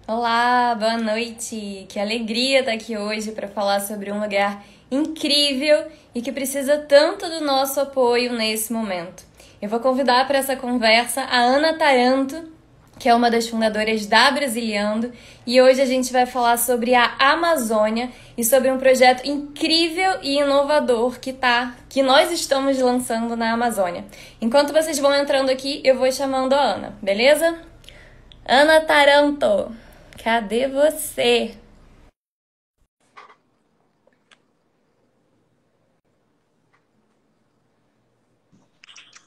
Olá, boa noite. Que alegria estar aqui hoje para falar sobre um lugar incrível e que precisa tanto do nosso apoio nesse momento. Eu vou convidar para essa conversa a Ana Taranto, que é uma das fundadoras da Brasiliando, e hoje a gente vai falar sobre a Amazônia e sobre um projeto incrível e inovador que nós estamos lançando na Amazônia. Enquanto vocês vão entrando aqui, eu vou chamando a Ana, beleza? Ana Taranto, cadê você?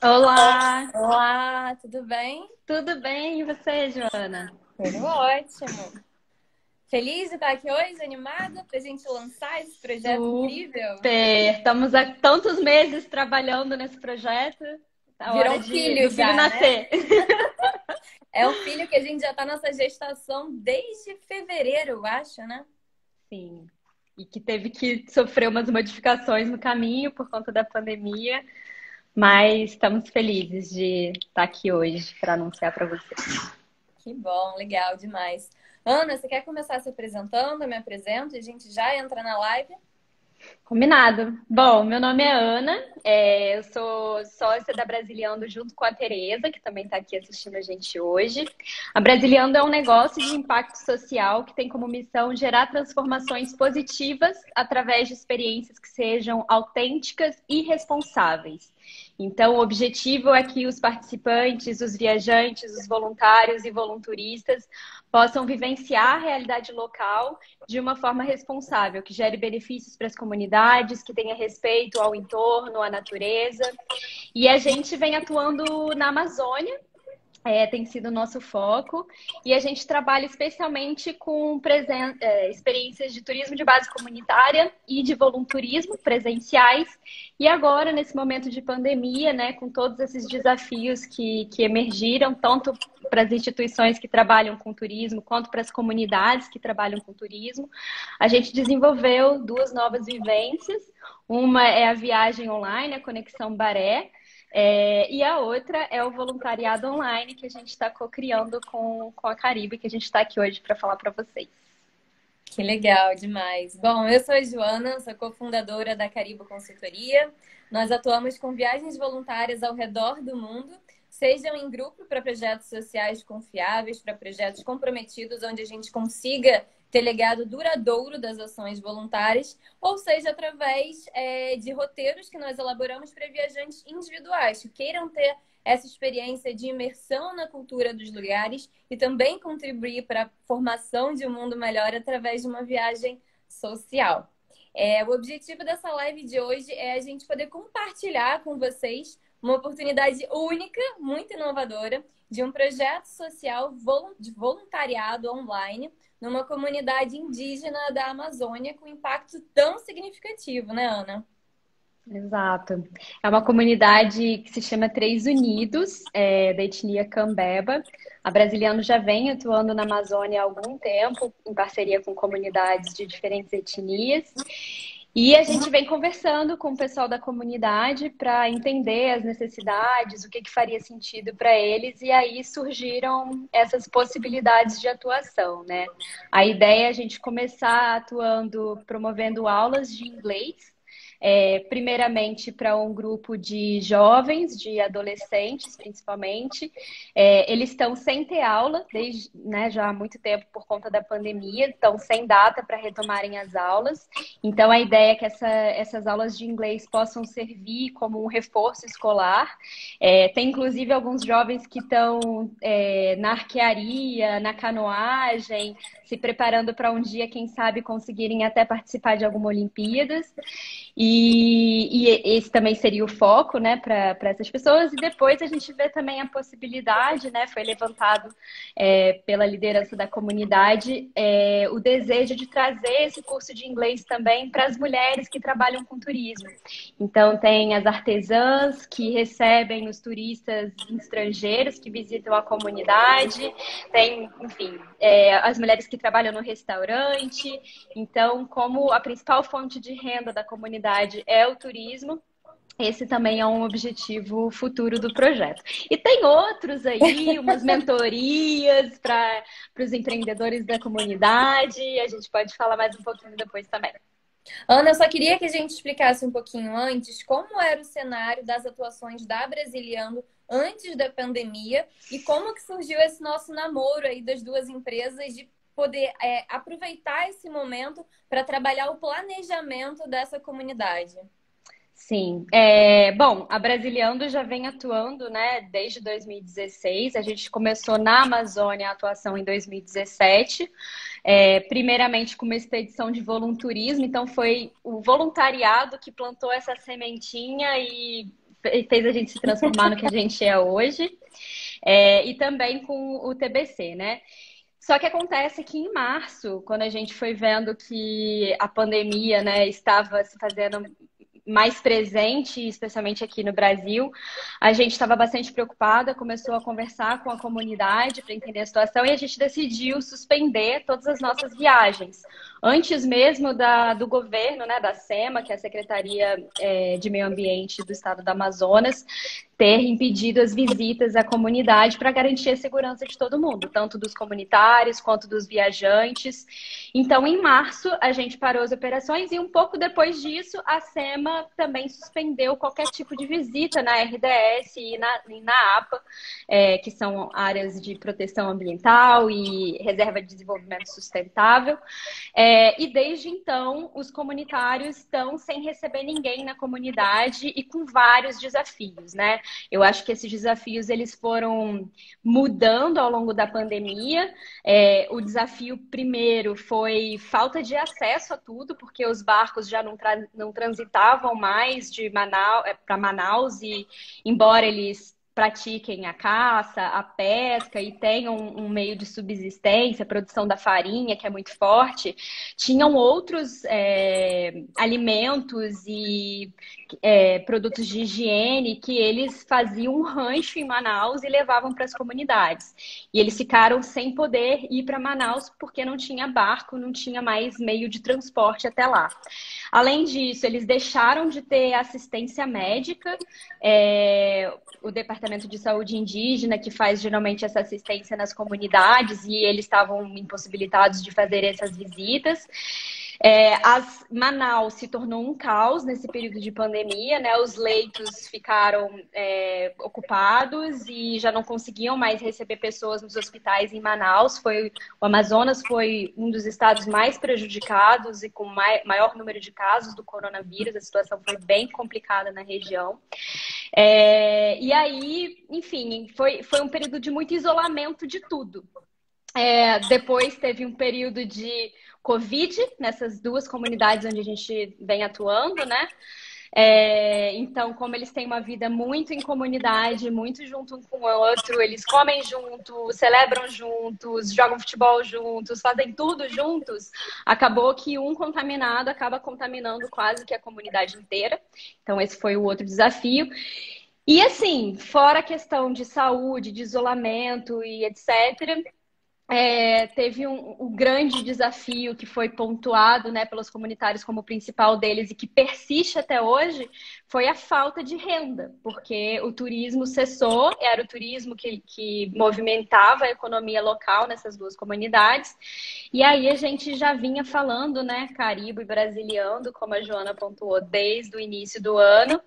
Olá, Olá, tudo bem? tudo bem? E você, Joana? Tudo ótimo. Feliz de estar aqui hoje, animada pra gente lançar esse projeto incrível? Super! Estamos há tantos meses trabalhando nesse projeto. Tá Virou hora um do filho filho já, né? nascer. É um filho que a gente já tá nessa gestação desde fevereiro, eu acho, né? Sim. E que teve que sofrer umas modificações no caminho por conta da pandemia, mas estamos felizes de estar aqui hoje para anunciar para vocês. Que bom, legal demais. Ana, você quer começar se apresentando? Eu me apresento e a gente já entra na live? Combinado. Bom, meu nome é Ana, eu sou sócia da Brasiliando junto com a Tereza, que também está aqui assistindo a gente hoje. A Brasiliando é um negócio de impacto social que tem como missão gerar transformações positivas através de experiências que sejam autênticas e responsáveis. Então, o objetivo é que os participantes, os viajantes, os voluntários e volunturistas possam vivenciar a realidade local de uma forma responsável, que gere benefícios para as comunidades, que tenha respeito ao entorno, à natureza. E a gente vem atuando na Amazônia, tem sido o nosso foco, e a gente trabalha especialmente com experiências de turismo de base comunitária e de volunturismo presenciais. E agora, nesse momento de pandemia, né, com todos esses desafios que emergiram, tanto para as instituições que trabalham com turismo, quanto para as comunidades que trabalham com turismo, a gente desenvolveu duas novas vivências. Uma é a viagem online, a Conexão Baré, e a outra é o voluntariado online que a gente está co-criando com a Caribe, que a gente está aqui hoje para falar para vocês. Que legal demais. Bom, eu sou a Joana, sou cofundadora da Caribe Consultoria. Nós atuamos com viagens voluntárias ao redor do mundo, sejam em grupo para projetos sociais confiáveis, para projetos comprometidos, onde a gente consiga ter legado duradouro das ações voluntárias, ou seja, através de roteiros que nós elaboramos para viajantes individuais que queiram ter essa experiência de imersão na cultura dos lugares e também contribuir para a formação de um mundo melhor através de uma viagem social. O objetivo dessa live de hoje é a gente poder compartilhar com vocês uma oportunidade única, muito inovadora, de um projeto social de voluntariado online numa comunidade indígena da Amazônia com impacto tão significativo, né, Ana? Exato. É uma comunidade que se chama Três Unidos, da etnia Cambeba. A Brasiliano já vem atuando na Amazônia há algum tempo, em parceria com comunidades de diferentes etnias. E a gente vem conversando com o pessoal da comunidade para entender as necessidades, o que faria sentido para eles, e aí surgiram essas possibilidades de atuação, né? A ideia é a gente começar atuando, promovendo aulas de inglês, primeiramente para um grupo de jovens, de adolescentes principalmente. Eles estão sem ter aula desde, né, já há muito tempo por conta da pandemia, estão sem data para retomarem as aulas. Então a ideia é que essas aulas de inglês possam servir como um reforço escolar. Tem inclusive alguns jovens que estão na arquearia, na canoagem, se preparando para um dia, quem sabe, conseguirem até participar de alguma Olimpíadas. E esse também seria o foco, né, para essas pessoas. E depois a gente vê também a possibilidade, né, foi levantado pela liderança da comunidade, o desejo de trazer esse curso de inglês também para as mulheres que trabalham com turismo. Então, tem as artesãs que recebem os turistas estrangeiros que visitam a comunidade, tem, enfim, as mulheres que trabalham no restaurante. Então, como a principal fonte de renda da comunidade é o turismo, esse também é um objetivo futuro do projeto. E tem outros aí, umas mentorias para para os empreendedores da comunidade. A gente pode falar mais um pouquinho depois também. Ana, eu só queria que a gente explicasse um pouquinho antes como era o cenário das atuações da Brasiliano antes da pandemia e como que surgiu esse nosso namoro aí das duas empresas de poder aproveitar esse momento para trabalhar o planejamento dessa comunidade. Sim. Bom, a Brasiliando já vem atuando, né, desde 2016. A gente começou na Amazônia a atuação em 2017. Primeiramente com uma expedição de volunturismo, então foi o voluntariado que plantou essa sementinha e fez a gente se transformar no que a gente é hoje. E também com o TBC, né? Só que acontece que em março, quando a gente foi vendo que a pandemia, né, estava se fazendo mais presente, especialmente aqui no Brasil, a gente estava bastante preocupada, começou a conversar com a comunidade para entender a situação e a gente decidiu suspender todas as nossas viagens. Antes mesmo do governo, né, da SEMA, que é a Secretaria de Meio Ambiente do Estado do Amazonas, ter impedido as visitas à comunidade para garantir a segurança de todo mundo, tanto dos comunitários quanto dos viajantes. Então, em março, a gente parou as operações e um pouco depois disso, a SEMA também suspendeu qualquer tipo de visita na RDS e na APA, que são áreas de proteção ambiental e reserva de desenvolvimento sustentável. E desde então, os comunitários estão sem receber ninguém na comunidade e com vários desafios, né? Eu acho que esses desafios eles foram mudando ao longo da pandemia. O desafio primeiro foi falta de acesso a tudo, porque os barcos já não transitavam mais de Manaus para Manaus e embora eles pratiquem a caça, a pesca e tenham um meio de subsistência, a produção da farinha, que é muito forte, tinham outros alimentos e produtos de higiene que eles faziam um rancho em Manaus e levavam para as comunidades. E eles ficaram sem poder ir para Manaus porque não tinha barco, não tinha mais meio de transporte até lá. Além disso, eles deixaram de ter assistência médica. O Departamento de Saúde Indígena, que faz geralmente essa assistência nas comunidades, e eles estavam impossibilitados de fazer essas visitas. Manaus se tornou um caos nesse período de pandemia, né? Os leitos ficaram ocupados e já não conseguiam mais receber pessoas nos hospitais em Manaus. O Amazonas foi um dos estados mais prejudicados e com maior número de casos do coronavírus. A situação foi bem complicada na região. E aí, enfim, foi um período de muito isolamento de tudo. Depois teve um período de Covid nessas duas comunidades onde a gente vem atuando, né? Então, como eles têm uma vida muito em comunidade, muito junto um com o outro, eles comem juntos, celebram juntos, jogam futebol juntos, fazem tudo juntos, acabou que um contaminado acaba contaminando quase que a comunidade inteira. Então, esse foi o outro desafio. E assim, fora a questão de saúde, de isolamento e etc., teve um grande desafio que foi pontuado, né, pelos comunitários como o principal deles e que persiste até hoje, foi a falta de renda, porque o turismo cessou, era o turismo que movimentava a economia local nessas duas comunidades, e aí a gente já vinha falando, né, Caribe e Brasiliando, como a Joana pontuou, desde o início do ano,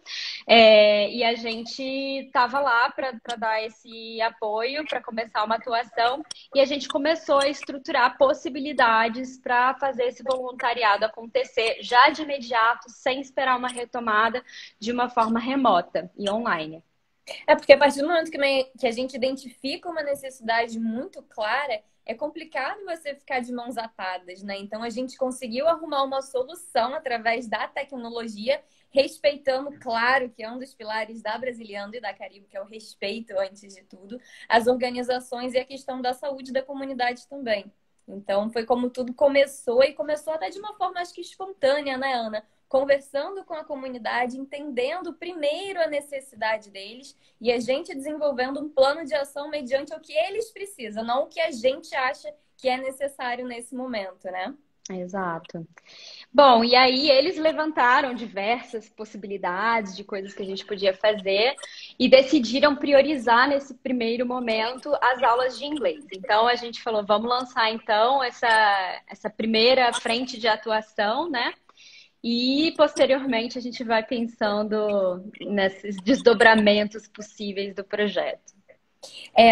e a gente estava lá para dar esse apoio, para começar uma atuação, e a gente começou a estruturar possibilidades para fazer esse voluntariado acontecer já de imediato, sem esperar uma retomada de uma forma remota e online. Porque a partir do momento que a gente identifica uma necessidade muito clara, é complicado você ficar de mãos atadas, né? Então a gente conseguiu arrumar uma solução através da tecnologia, respeitando, claro, que é um dos pilares da Brasiliando e da Caribe, que é o respeito, antes de tudo, as organizações e a questão da saúde da comunidade também. Então, foi como tudo começou, e começou até de uma forma, acho que espontânea, né, Ana? Conversando com a comunidade, entendendo primeiro a necessidade deles e a gente desenvolvendo um plano de ação mediante o que eles precisam, não o que a gente acha que é necessário nesse momento, né? Exato. Bom, e aí eles levantaram diversas possibilidades de coisas que a gente podia fazer e decidiram priorizar nesse primeiro momento as aulas de inglês. Então a gente falou, vamos lançar então essa primeira frente de atuação, né? E posteriormente a gente vai pensando nesses desdobramentos possíveis do projeto.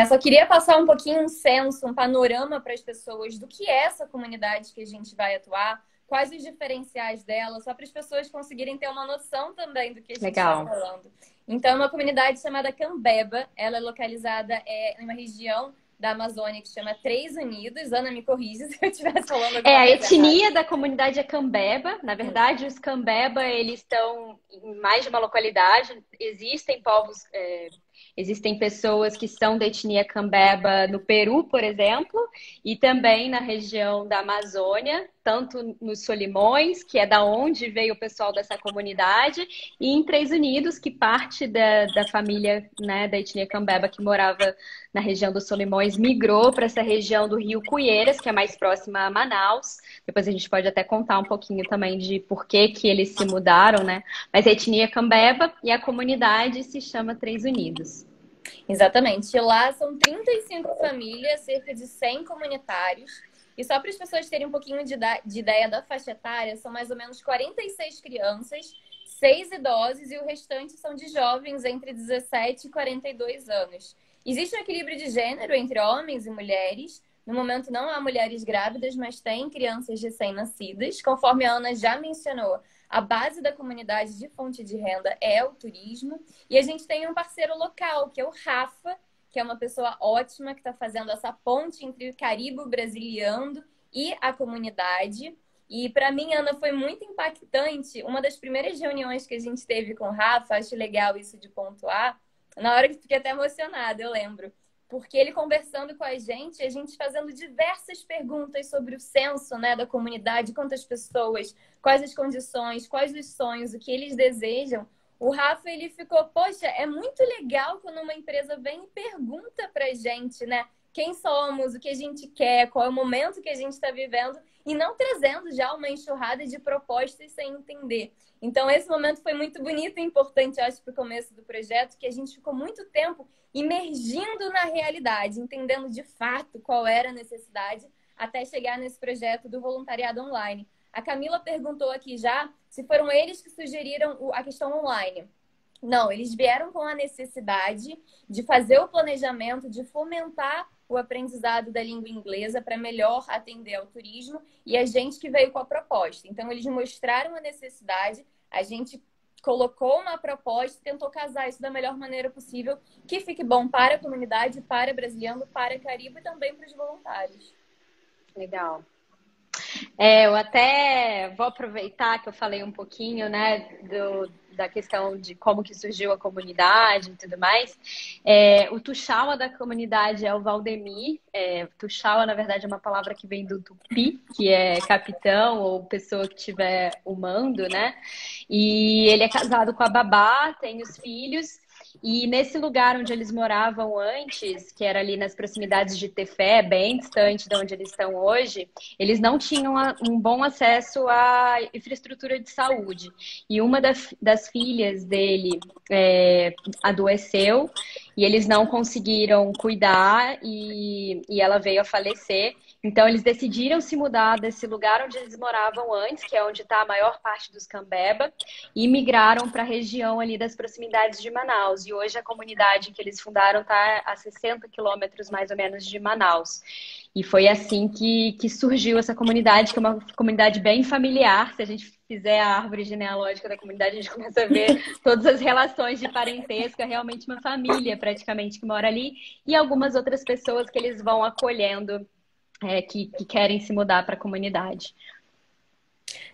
Só queria passar um pouquinho um censo, um panorama para as pessoas do que é essa comunidade que a gente vai atuar, quais os diferenciais dela, só para as pessoas conseguirem ter uma noção também do que a gente está Legal. falando. Então, é uma comunidade chamada Cambeba, ela é localizada em uma região da Amazônia que chama Três Unidos. Ana, me corrija se eu estivesse falando alguma A coisa errada. etnia da comunidade é Cambeba. Na verdade, os Cambeba, eles estão em mais de uma localidade. Existem povos, existem pessoas que são da etnia Cambeba no Peru, por exemplo, e também na região da Amazônia, tanto nos Solimões, que é da onde veio o pessoal dessa comunidade, e em Três Unidos, que parte da família, né, da etnia Cambeba que morava na região dos Solimões, migrou para essa região do Rio Cuieiras, que é mais próxima a Manaus. Depois a gente pode até contar um pouquinho também de por que que eles se mudaram, né? Mas a etnia é Cambeba e a comunidade se chama Três Unidos. Exatamente. E lá são 35 famílias, cerca de 100 comunitários. E só para as pessoas terem um pouquinho de ideia da faixa etária, são mais ou menos 46 crianças, 6 idosos e o restante são de jovens entre 17 e 42 anos. Existe um equilíbrio de gênero entre homens e mulheres. No momento não há mulheres grávidas, mas tem crianças recém-nascidas. Conforme a Ana já mencionou, a base da comunidade de fonte de renda é o turismo. E a gente tem um parceiro local, que é o Rafa, que é uma pessoa ótima, que está fazendo essa ponte entre o Caribe brasiliano e a comunidade. E para mim, Ana, foi muito impactante. Uma das primeiras reuniões que a gente teve com o Rafa, acho legal isso de pontuar, na hora que fiquei até emocionada, eu lembro. Porque ele conversando com a gente fazendo diversas perguntas sobre o censo, né, da comunidade, quantas pessoas, quais as condições, quais os sonhos, o que eles desejam. O Rafa, ele ficou, poxa, é muito legal quando uma empresa vem e pergunta pra gente, né, quem somos, o que a gente quer, qual é o momento que a gente está vivendo, e não trazendo já uma enxurrada de propostas sem entender. Então, esse momento foi muito bonito e importante, eu acho, para o começo do projeto, que a gente ficou muito tempo imergindo na realidade, entendendo de fato qual era a necessidade, até chegar nesse projeto do voluntariado online. A Camila perguntou aqui já se foram eles que sugeriram a questão online. Não, eles vieram com a necessidade de fazer o planejamento, de fomentar o aprendizado da língua inglesa para melhor atender ao turismo, e a gente que veio com a proposta. Então, eles mostraram a necessidade, a gente colocou uma proposta, tentou casar isso da melhor maneira possível, que fique bom para a comunidade, para brasileiro, para Caribe e também para os voluntários. Legal. Eu até vou aproveitar que eu falei um pouquinho, né, da questão de como que surgiu a comunidade e tudo mais. O Tuxaua da comunidade é o Valdemir. Tuxaua, na verdade, é uma palavra que vem do Tupi, que é capitão ou pessoa que tiver o mando, né? E ele é casado com a Babá, tem os filhos. E nesse lugar onde eles moravam antes, que era ali nas proximidades de Tefé, bem distante de onde eles estão hoje, eles não tinham um bom acesso à infraestrutura de saúde. E uma das filhas dele adoeceu e eles não conseguiram cuidar e ela veio a falecer. Então, eles decidiram se mudar desse lugar onde eles moravam antes, que é onde está a maior parte dos Cambeba, e migraram para a região ali das proximidades de Manaus. E hoje a comunidade que eles fundaram está a 60 quilômetros mais ou menos de Manaus. E foi assim que surgiu essa comunidade, que é uma comunidade bem familiar. Se a gente fizer a árvore genealógica da comunidade, a gente começa a ver todas as relações de parentesco. É realmente uma família praticamente que mora ali. E algumas outras pessoas que eles vão acolhendo, que querem se mudar para a comunidade.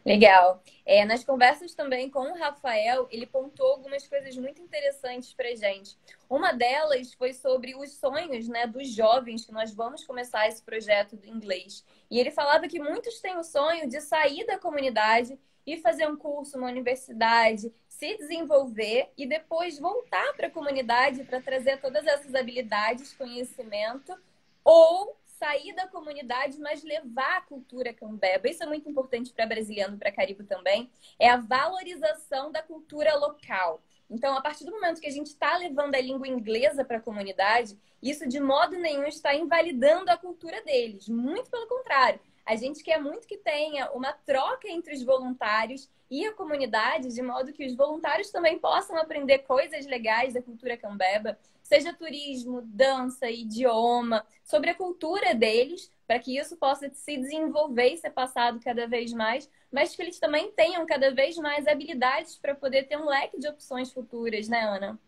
Legal. Nas conversas também com o Rafael, ele pontuou algumas coisas muito interessantes para gente. Uma delas foi sobre os sonhos, né, dos jovens, que nós vamos começar esse projeto do inglês. E ele falava que muitos têm o sonho de sair da comunidade e fazer um curso, uma universidade, se desenvolver e depois voltar para a comunidade para trazer todas essas habilidades, conhecimento, ou sair da comunidade, mas levar a cultura cambeba. Isso é muito importante para brasiliano, para caribe também. É a valorização da cultura local. Então, a partir do momento que a gente está levando a língua inglesa para a comunidade, isso de modo nenhum está invalidando a cultura deles. Muito pelo contrário. A gente quer muito que tenha uma troca entre os voluntários e a comunidade, de modo que os voluntários também possam aprender coisas legais da cultura cambeba, seja turismo, dança, idioma, sobre a cultura deles, para que isso possa se desenvolver e ser passado cada vez mais, mas que eles também tenham cada vez mais habilidades para poder ter um leque de opções futuras, né, Ana?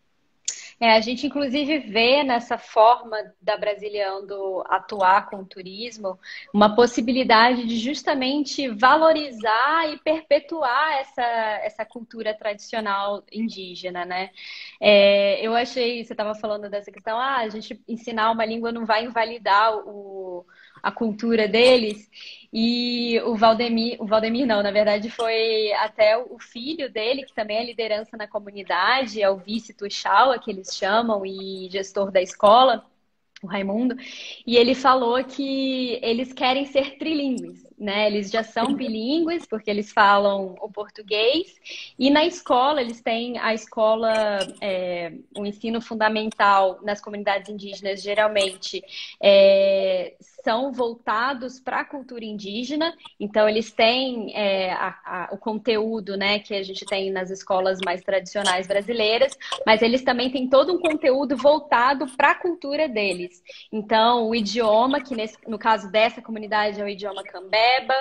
A gente inclusive vê nessa forma da Brasiliando atuar com o turismo uma possibilidade de justamente valorizar e perpetuar essa cultura tradicional indígena, né? Eu achei, você estava falando dessa questão, a gente ensinar uma língua não vai invalidar a cultura deles. E o Valdemir não, na verdade foi até o filho dele, que também é liderança na comunidade, é o vice Tuxaua, que eles chamam, e gestor da escola, o Raimundo, e ele falou que eles querem ser trilíngues, né? Eles já são bilíngues, porque eles falam o português, e na escola, eles têm a escola, o ensino fundamental nas comunidades indígenas, geralmente, são voltados para a cultura indígena, então eles têm o conteúdo, né, que a gente tem nas escolas mais tradicionais brasileiras, mas eles também têm todo um conteúdo voltado para a cultura deles. Então, o idioma, que no caso dessa comunidade é o idioma cambeba,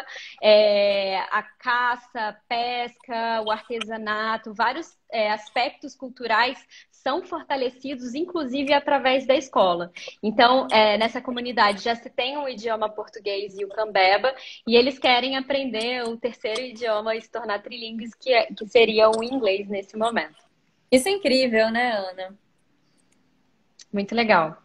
a caça, a pesca, o artesanato, vários aspectos culturais são fortalecidos, inclusive através da escola. Então, nessa comunidade já se tem o idioma português e o cambeba, e eles querem aprender o terceiro idioma e se tornar trilíngues, que seria o inglês nesse momento. Isso é incrível, né, Ana? Muito legal.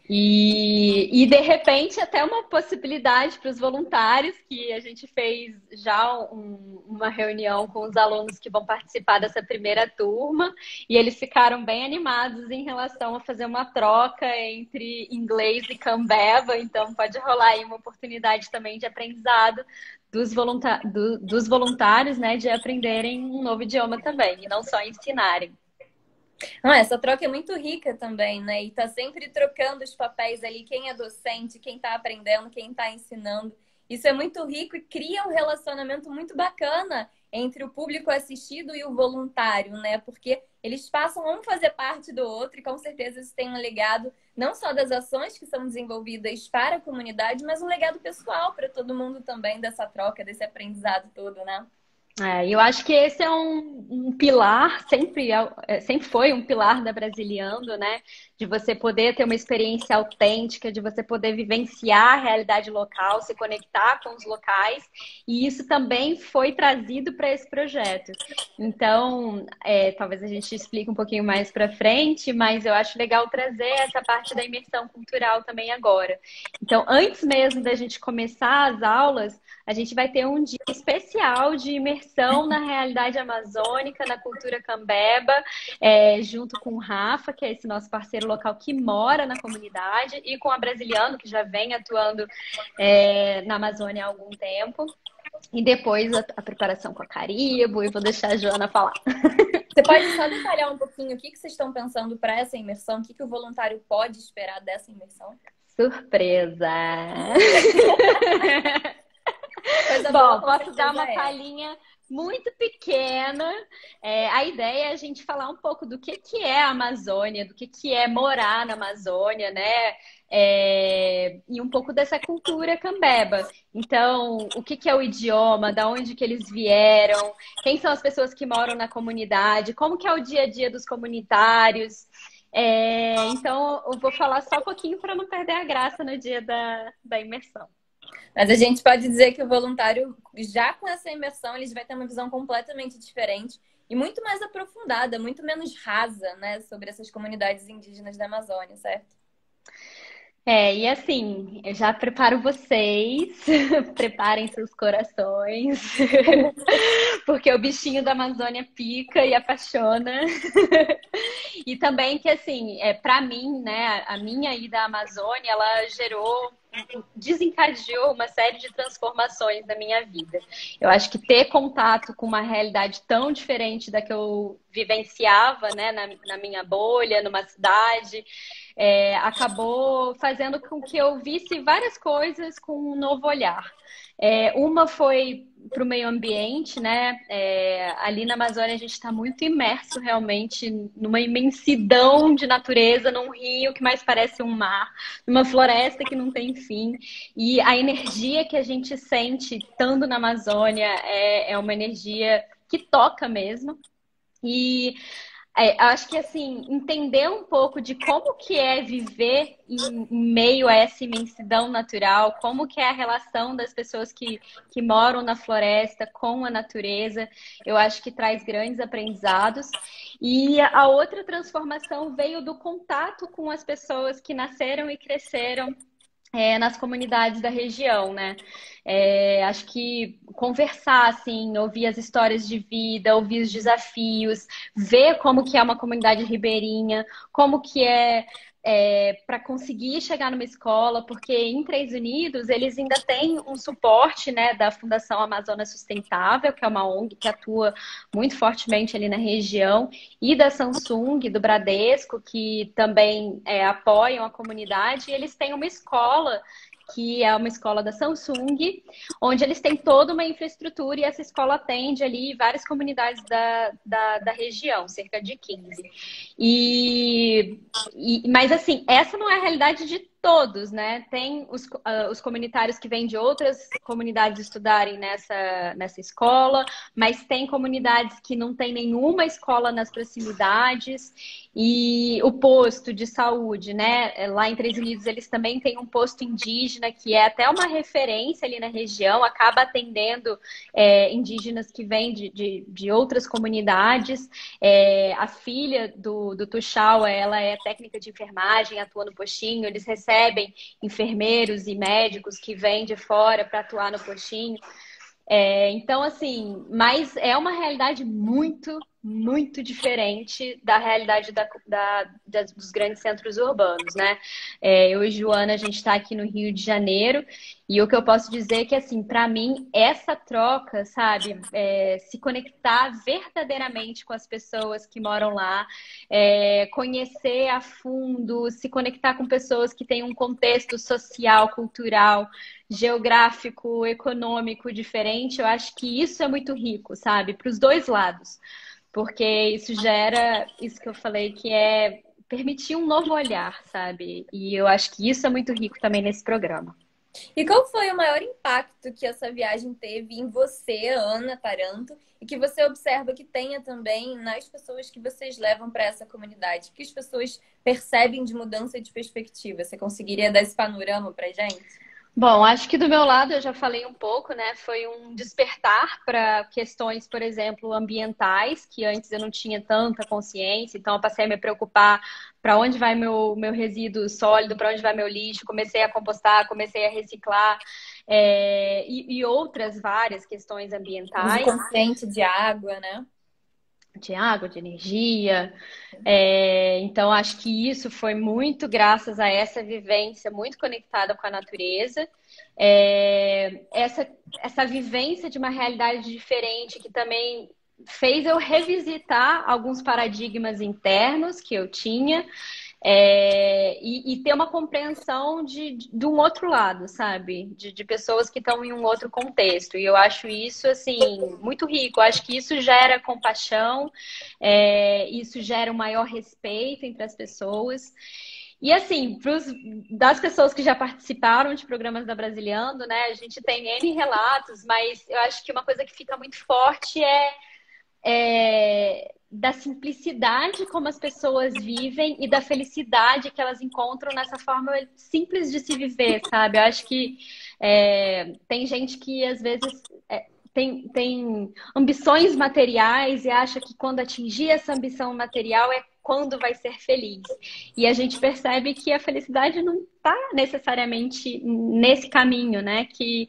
E de repente, até uma possibilidade para os voluntários, que a gente fez já uma reunião com os alunos que vão participar dessa primeira turma, e eles ficaram bem animados em relação a fazer uma troca entre inglês e cambeba, então pode rolar aí uma oportunidade também de aprendizado dos voluntários, né, de aprenderem um novo idioma também, e não só ensinarem. Essa troca é muito rica também, né? E tá sempre trocando os papéis ali, quem é docente, quem tá aprendendo, quem tá ensinando. Isso é muito rico e cria um relacionamento muito bacana entre o público assistido e o voluntário, né? Porque eles passam a um fazer parte do outro e com certeza isso tem um legado não só das ações que são desenvolvidas para a comunidade, mas um legado pessoal para todo mundo também dessa troca, desse aprendizado todo, né? Eu acho que esse é um pilar, sempre foi um pilar da Brasiliando, né? De você poder ter uma experiência autêntica, de você poder vivenciar a realidade local, se conectar com os locais, e isso também foi trazido para esse projeto. Então, talvez a gente explique um pouquinho mais para frente, mas eu acho legal trazer essa parte da imersão cultural também agora. Então, antes mesmo da gente começar as aulas, a gente vai ter um dia especial de imersão na realidade amazônica, na cultura cambeba, junto com o Rafa, que é esse nosso parceiro local que mora na comunidade, e com a Brasiliano, que já vem atuando na Amazônia há algum tempo. E depois a preparação com a Caribo, e vou deixar a Joana falar. Você pode só detalhar um pouquinho o que vocês estão pensando para essa imersão? O que o voluntário pode esperar dessa imersão? Surpresa! Bom, posso dar uma palhinha muito pequena. A ideia é a gente falar um pouco do que é a Amazônia, do que é morar na Amazônia, né? E um pouco dessa cultura cambeba. Então, o que é o idioma, da onde que eles vieram, quem são as pessoas que moram na comunidade, como que é o dia a dia dos comunitários. Então, eu vou falar só um pouquinho para não perder a graça no dia da imersão. Mas a gente pode dizer que o voluntário, já com essa imersão, ele vai ter uma visão completamente diferente e muito mais aprofundada, muito menos rasa, né, sobre essas comunidades indígenas da Amazônia, certo? E assim, eu já preparo vocês, preparem seus corações, porque o bichinho da Amazônia pica e apaixona. E também que, assim, para mim, né, a minha ida à Amazônia, ela desencadeou uma série de transformações na minha vida. Eu acho que ter contato com uma realidade tão diferente da que eu vivenciava, né, na minha bolha, numa cidade, acabou fazendo com que eu visse várias coisas com um novo olhar. Uma foi para o meio ambiente, né? Ali na Amazônia a gente está muito imerso realmente numa imensidão de natureza, num rio que mais parece um mar, numa floresta que não tem fim. E a energia que a gente sente estando na Amazônia é uma energia que toca mesmo. E acho que assim, entender um pouco de como que é viver em meio a essa imensidão natural, como que é a relação das pessoas que moram na floresta com a natureza, eu acho que traz grandes aprendizados. E a outra transformação veio do contato com as pessoas que nasceram e cresceram nas comunidades da região, né? Acho que conversar, assim, ouvir as histórias de vida, ouvir os desafios, ver como que é uma comunidade ribeirinha, como que para conseguir chegar numa escola, porque em Três Unidos eles ainda têm um suporte, né, da Fundação Amazonas Sustentável, que é uma ONG que atua muito fortemente ali na região, e da Samsung, do Bradesco, que também apoiam a comunidade, e eles têm uma escola que é uma escola da Samsung, onde eles têm toda uma infraestrutura e essa escola atende ali várias comunidades da região, cerca de 15. Mas assim, essa não é a realidade de todos, né? Tem os comunitários que vêm de outras comunidades estudarem nessa escola, mas tem comunidades que não tem nenhuma escola nas proximidades. E o posto de saúde, né? Lá em Três Unidos eles também têm um posto indígena que é até uma referência ali na região, acaba atendendo indígenas que vêm de outras comunidades. A filha do Tuxal, ela é técnica de enfermagem, atua no postinho, eles recebem enfermeiros e médicos que vêm de fora para atuar no postinho. Então, assim, mas é uma realidade muito, muito diferente da realidade dos grandes centros urbanos, né? Eu e Joana, a gente está aqui no Rio de Janeiro e o que eu posso dizer é que, assim, para mim, essa troca, sabe, se conectar verdadeiramente com as pessoas que moram lá, conhecer a fundo, se conectar com pessoas que têm um contexto social, cultural, geográfico, econômico diferente, eu acho que isso é muito rico, sabe? Para os dois lados. Porque isso gera isso que eu falei, que é permitir um novo olhar, sabe? E eu acho que isso é muito rico também nesse programa. E qual foi o maior impacto que essa viagem teve em você, Ana Taranto, e que você observa que tenha também nas pessoas que vocês levam para essa comunidade? O que as pessoas percebem de mudança de perspectiva? Você conseguiria dar esse panorama para gente? Bom, acho que do meu lado eu já falei um pouco, né? Foi um despertar para questões, por exemplo, ambientais, que antes eu não tinha tanta consciência, então eu passei a me preocupar para onde vai meu resíduo sólido, para onde vai meu lixo, comecei a compostar, comecei a reciclar, e outras várias questões Uso ambientais. consciente de água, né? De água, de energia. Então, acho que isso foi muito graças a essa vivência muito conectada com a natureza. Essa vivência de uma realidade diferente que também fez eu revisitar alguns paradigmas internos que eu tinha. E ter uma compreensão de um outro lado, sabe? De pessoas que estão em um outro contexto. E eu acho isso, assim, muito rico. Eu acho que isso gera compaixão, isso gera um maior respeito entre as pessoas. E assim, das pessoas que já participaram de programas da Brasiliando, né? A gente tem N relatos, mas eu acho que uma coisa que fica muito forte da simplicidade como as pessoas vivem e da felicidade que elas encontram nessa forma simples de se viver, sabe? Eu acho que tem gente que às vezes tem ambições materiais e acha que quando atingir essa ambição material é quando vai ser feliz. E a gente percebe que a felicidade não está necessariamente nesse caminho, né? Que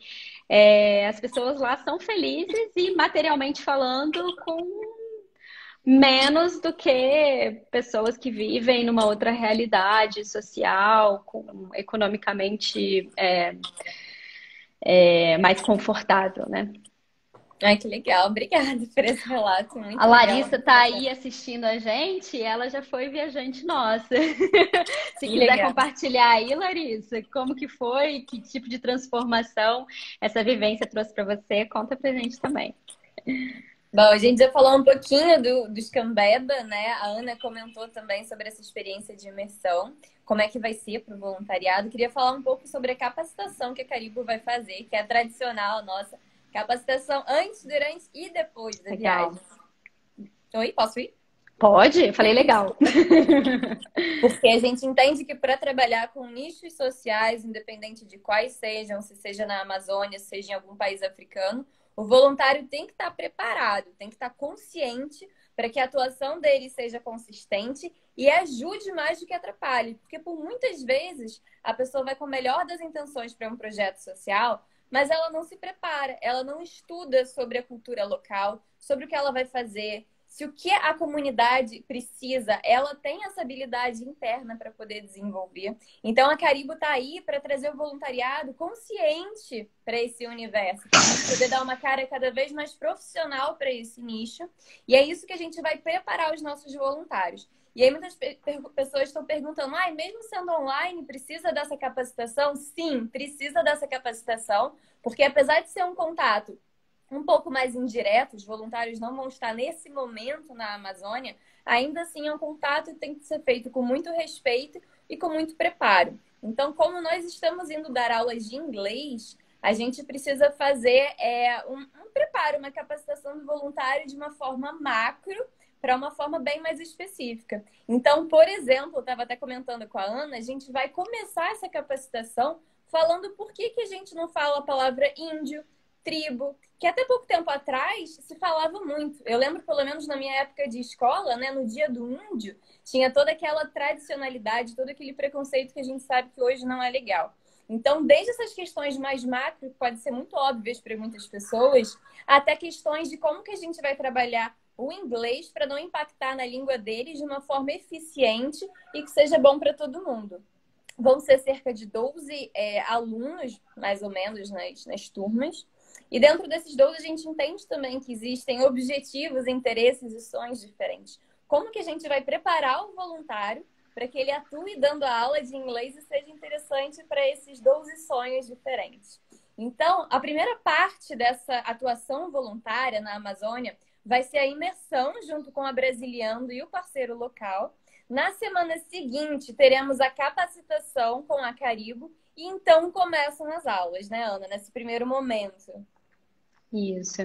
as pessoas lá são felizes e materialmente falando com menos do que pessoas que vivem numa outra realidade social, economicamente mais confortável, né? Ai, que legal. Obrigada por esse relato. Muito A legal. Larissa tá aí assistindo a gente, ela já foi viajante nossa. Se Que quiser legal. compartilhar aí, Larissa, como que foi, que tipo de transformação essa vivência trouxe para você, conta pra gente também. Bom, a gente já falou um pouquinho do Scambeba, né? A Ana comentou também sobre essa experiência de imersão, como é que vai ser para o voluntariado. Queria falar um pouco sobre a capacitação que a Caribo vai fazer, que é tradicional nossa, capacitação antes, durante e depois da Legal. viagem. Oi, posso ir? Pode? Falei legal. Porque a gente entende que para trabalhar com nichos sociais, independente de quais sejam, se seja na Amazônia, seja em algum país africano, o voluntário tem que estar preparado, tem que estar consciente para que a atuação dele seja consistente e ajude mais do que atrapalhe. Porque por muitas vezes a pessoa vai com a melhor das intenções para um projeto social, mas ela não se prepara, ela não estuda sobre a cultura local, sobre o que ela vai fazer. Se o que a comunidade precisa, ela tem essa habilidade interna para poder desenvolver. Então, a Caribo está aí para trazer o voluntariado consciente para esse universo, para a gente poder dar uma cara cada vez mais profissional para esse nicho. E é isso que a gente vai preparar os nossos voluntários. E aí muitas pessoas estão perguntando, mesmo sendo online, precisa dessa capacitação? Sim, precisa dessa capacitação, porque apesar de ser um contato um pouco mais indireto, os voluntários não vão estar nesse momento na Amazônia, ainda assim é um contato que tem que ser feito com muito respeito e com muito preparo. Então, como nós estamos indo dar aulas de inglês, a gente precisa fazer um preparo, uma capacitação do voluntário de uma forma macro para uma forma bem mais específica. Então, por exemplo, eu estava até comentando com a Ana, a gente vai começar essa capacitação falando por que a gente não fala a palavra índio, tribo, que até pouco tempo atrás se falava muito. Eu lembro, pelo menos na minha época de escola, né, no Dia do Índio, tinha toda aquela tradicionalidade, todo aquele preconceito que a gente sabe que hoje não é legal. Então, desde essas questões mais macro, que podem ser muito óbvias para muitas pessoas, até questões de como que a gente vai trabalhar o inglês para não impactar na língua deles de uma forma eficiente e que seja bom para todo mundo. Vão ser cerca de 12 alunos, mais ou menos, nas turmas. E dentro desses 12, a gente entende também que existem objetivos, interesses e sonhos diferentes. Como que a gente vai preparar o voluntário para que ele atue dando a aula de inglês e seja interessante para esses 12 sonhos diferentes? Então, a primeira parte dessa atuação voluntária na Amazônia vai ser a imersão junto com a Brasiliando e o parceiro local. Na semana seguinte, teremos a capacitação com a Caribo e então começam as aulas, né, Ana? Nesse primeiro momento. Isso.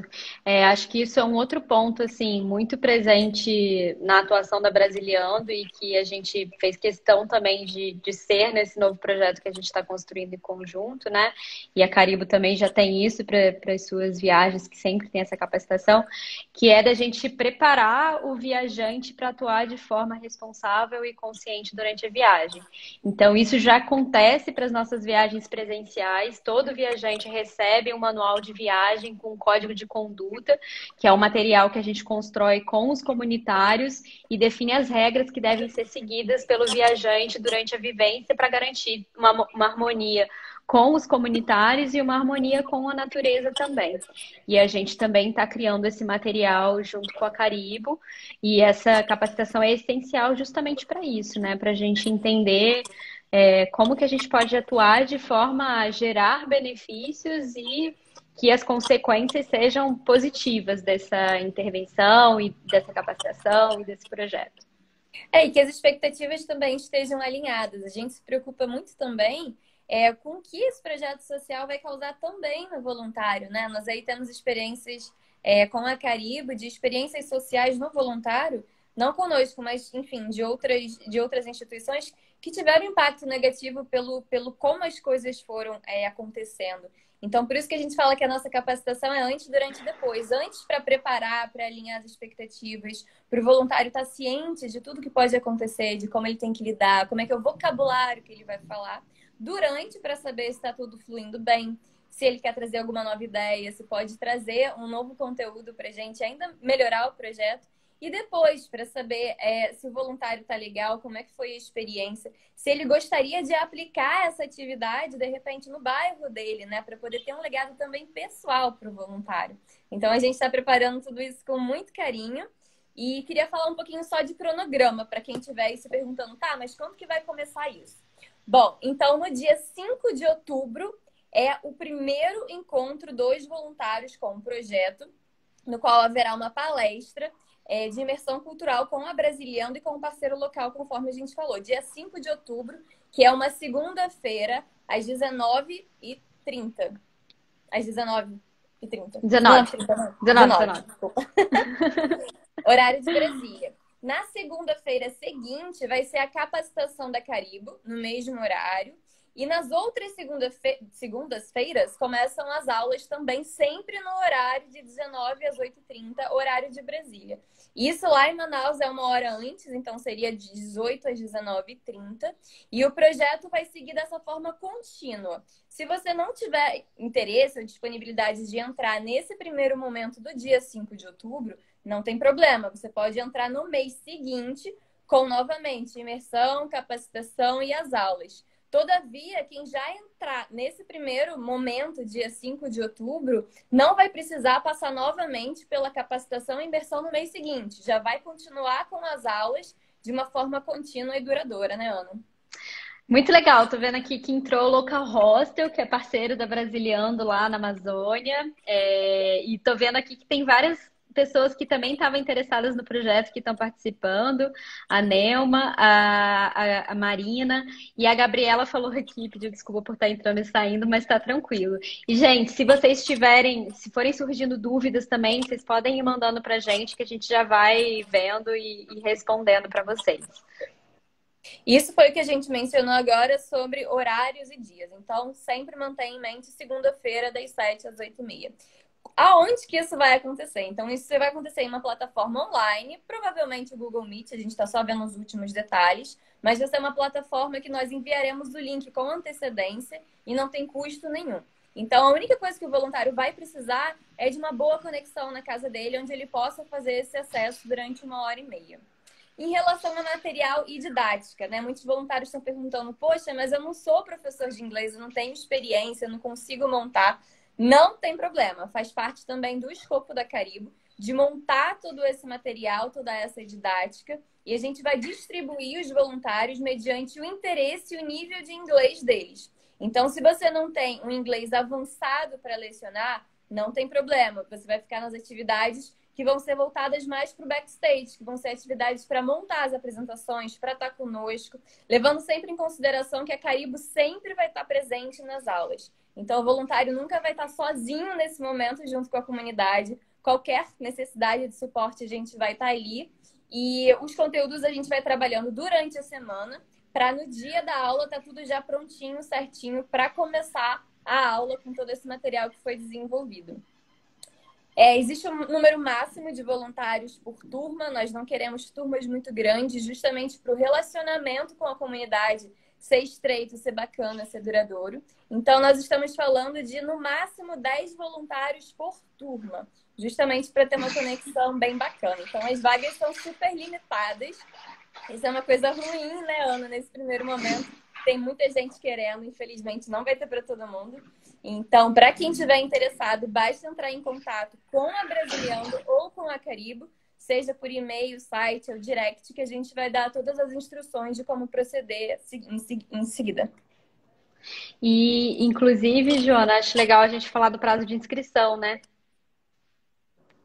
Acho que isso é um outro ponto, assim, muito presente na atuação da Brasiliando e que a gente fez questão também de ser nesse novo projeto que a gente está construindo em conjunto, né? E a Caribo também já tem isso para as suas viagens, que sempre tem essa capacitação, que é da gente preparar o viajante para atuar de forma responsável e consciente durante a viagem. Então, isso já acontece para as nossas viagens presenciais. Todo viajante recebe um manual de viagem com um código de conduta, que é o material que a gente constrói com os comunitários e define as regras que devem ser seguidas pelo viajante durante a vivência para garantir uma harmonia com os comunitários e uma harmonia com a natureza também. E a gente também está criando esse material junto com a Caribo, e essa capacitação é essencial justamente para isso, né? Para a gente entender como que a gente pode atuar de forma a gerar benefícios e que as consequências sejam positivas dessa intervenção e dessa capacitação e desse projeto. E que as expectativas também estejam alinhadas. A gente se preocupa muito também com o que esse projeto social vai causar também no voluntário, né? Nós aí temos experiências com a Caribe, de experiências sociais no voluntário, não conosco, mas, enfim, de outras instituições que tiveram impacto negativo pelo como as coisas foram acontecendo. Então, por isso que a gente fala que a nossa capacitação é antes, durante e depois. Antes, para preparar, para alinhar as expectativas, para o voluntário estar ciente de tudo que pode acontecer, de como ele tem que lidar, como é que é o vocabulário que ele vai falar. Durante, para saber se está tudo fluindo bem, se ele quer trazer alguma nova ideia, se pode trazer um novo conteúdo para a gente ainda melhorar o projeto. E depois, para saber se o voluntário está legal, como é que foi a experiência, se ele gostaria de aplicar essa atividade, de repente, no bairro dele, né? Para poder ter um legado também pessoal para o voluntário. Então, a gente está preparando tudo isso com muito carinho. E queria falar um pouquinho só de cronograma, para quem estiver aí se perguntando, tá, mas quando que vai começar isso? Bom, então, no dia 5 de outubro, é o primeiro encontro dos voluntários com o projeto, no qual haverá uma palestra de imersão cultural com a Brasiliando e com o parceiro local, conforme a gente falou. Dia 5 de outubro, que é uma segunda-feira, às 19h30. Às 19h30. 19. 19. Desculpa. Horário de Brasília. Na segunda-feira seguinte, vai ser a capacitação da Caribo, no mesmo horário. E nas outras segundas-feiras começam as aulas também, sempre no horário de 19 às 8h30, horário de Brasília. Isso lá em Manaus é uma hora antes, então seria de 18 às 19h30. E o projeto vai seguir dessa forma contínua. Se você não tiver interesse ou disponibilidade de entrar nesse primeiro momento do dia 5 de outubro, não tem problema. Você pode entrar no mês seguinte com, novamente, imersão, capacitação e as aulas. Todavia, quem já entrar nesse primeiro momento, dia 5 de outubro, não vai precisar passar novamente pela capacitação e imersão no mês seguinte. Já vai continuar com as aulas de uma forma contínua e duradoura, né, Ana? Muito legal, tô vendo aqui que entrou o Local Hostel, que é parceiro da Brasiliando lá na Amazônia, e tô vendo aqui que tem várias pessoas que também estavam interessadas no projeto, que estão participando, a Nelma, a Marina, e a Gabriela falou aqui, pediu desculpa por estar entrando e saindo, mas tá tranquilo. E, gente, se vocês tiverem, se forem surgindo dúvidas também, vocês podem ir mandando pra gente, que a gente já vai vendo e respondendo para vocês. Isso foi o que a gente mencionou agora sobre horários e dias. Então, sempre mantenha em mente segunda-feira, das 7 às 8h30. Aonde que isso vai acontecer? Então, isso vai acontecer em uma plataforma online, provavelmente o Google Meet, a gente está só vendo os últimos detalhes, mas vai ser uma plataforma que nós enviaremos o link com antecedência e não tem custo nenhum. Então, a única coisa que o voluntário vai precisar é de uma boa conexão na casa dele, onde ele possa fazer esse acesso durante 1h30. Em relação a material e didática, né? Muitos voluntários estão perguntando, poxa, mas eu não sou professor de inglês, eu não tenho experiência, eu não consigo montar. Não tem problema, faz parte também do escopo da Caribo de montar todo esse material, toda essa didática, e a gente vai distribuir os voluntários mediante o interesse e o nível de inglês deles. Então, se você não tem um inglês avançado para lecionar, não tem problema, você vai ficar nas atividades que vão ser voltadas mais para o backstage, que vão ser atividades para montar as apresentações, para estar conosco, levando sempre em consideração que a Caribo sempre vai estar presente nas aulas. Então, o voluntário nunca vai estar sozinho nesse momento junto com a comunidade. Qualquer necessidade de suporte, a gente vai estar ali. E os conteúdos a gente vai trabalhando durante a semana, para no dia da aula estar tudo já prontinho, certinho, para começar a aula com todo esse material que foi desenvolvido. Existe um número máximo de voluntários por turma, nós não queremos turmas muito grandes, justamente para o relacionamento com a comunidade ser estreito, ser bacana, ser duradouro. Então, nós estamos falando de, no máximo, 10 voluntários por turma, justamente para ter uma conexão bem bacana. Então, as vagas são super limitadas. Isso é uma coisa ruim, né, Ana, nesse primeiro momento. Tem muita gente querendo, infelizmente não vai ter para todo mundo. Então, para quem estiver interessado, basta entrar em contato com a Brasiliando ou com a Caribo, seja por e-mail, site ou direct, que a gente vai dar todas as instruções de como proceder em seguida. E, inclusive, Joana, acho legal a gente falar do prazo de inscrição, né?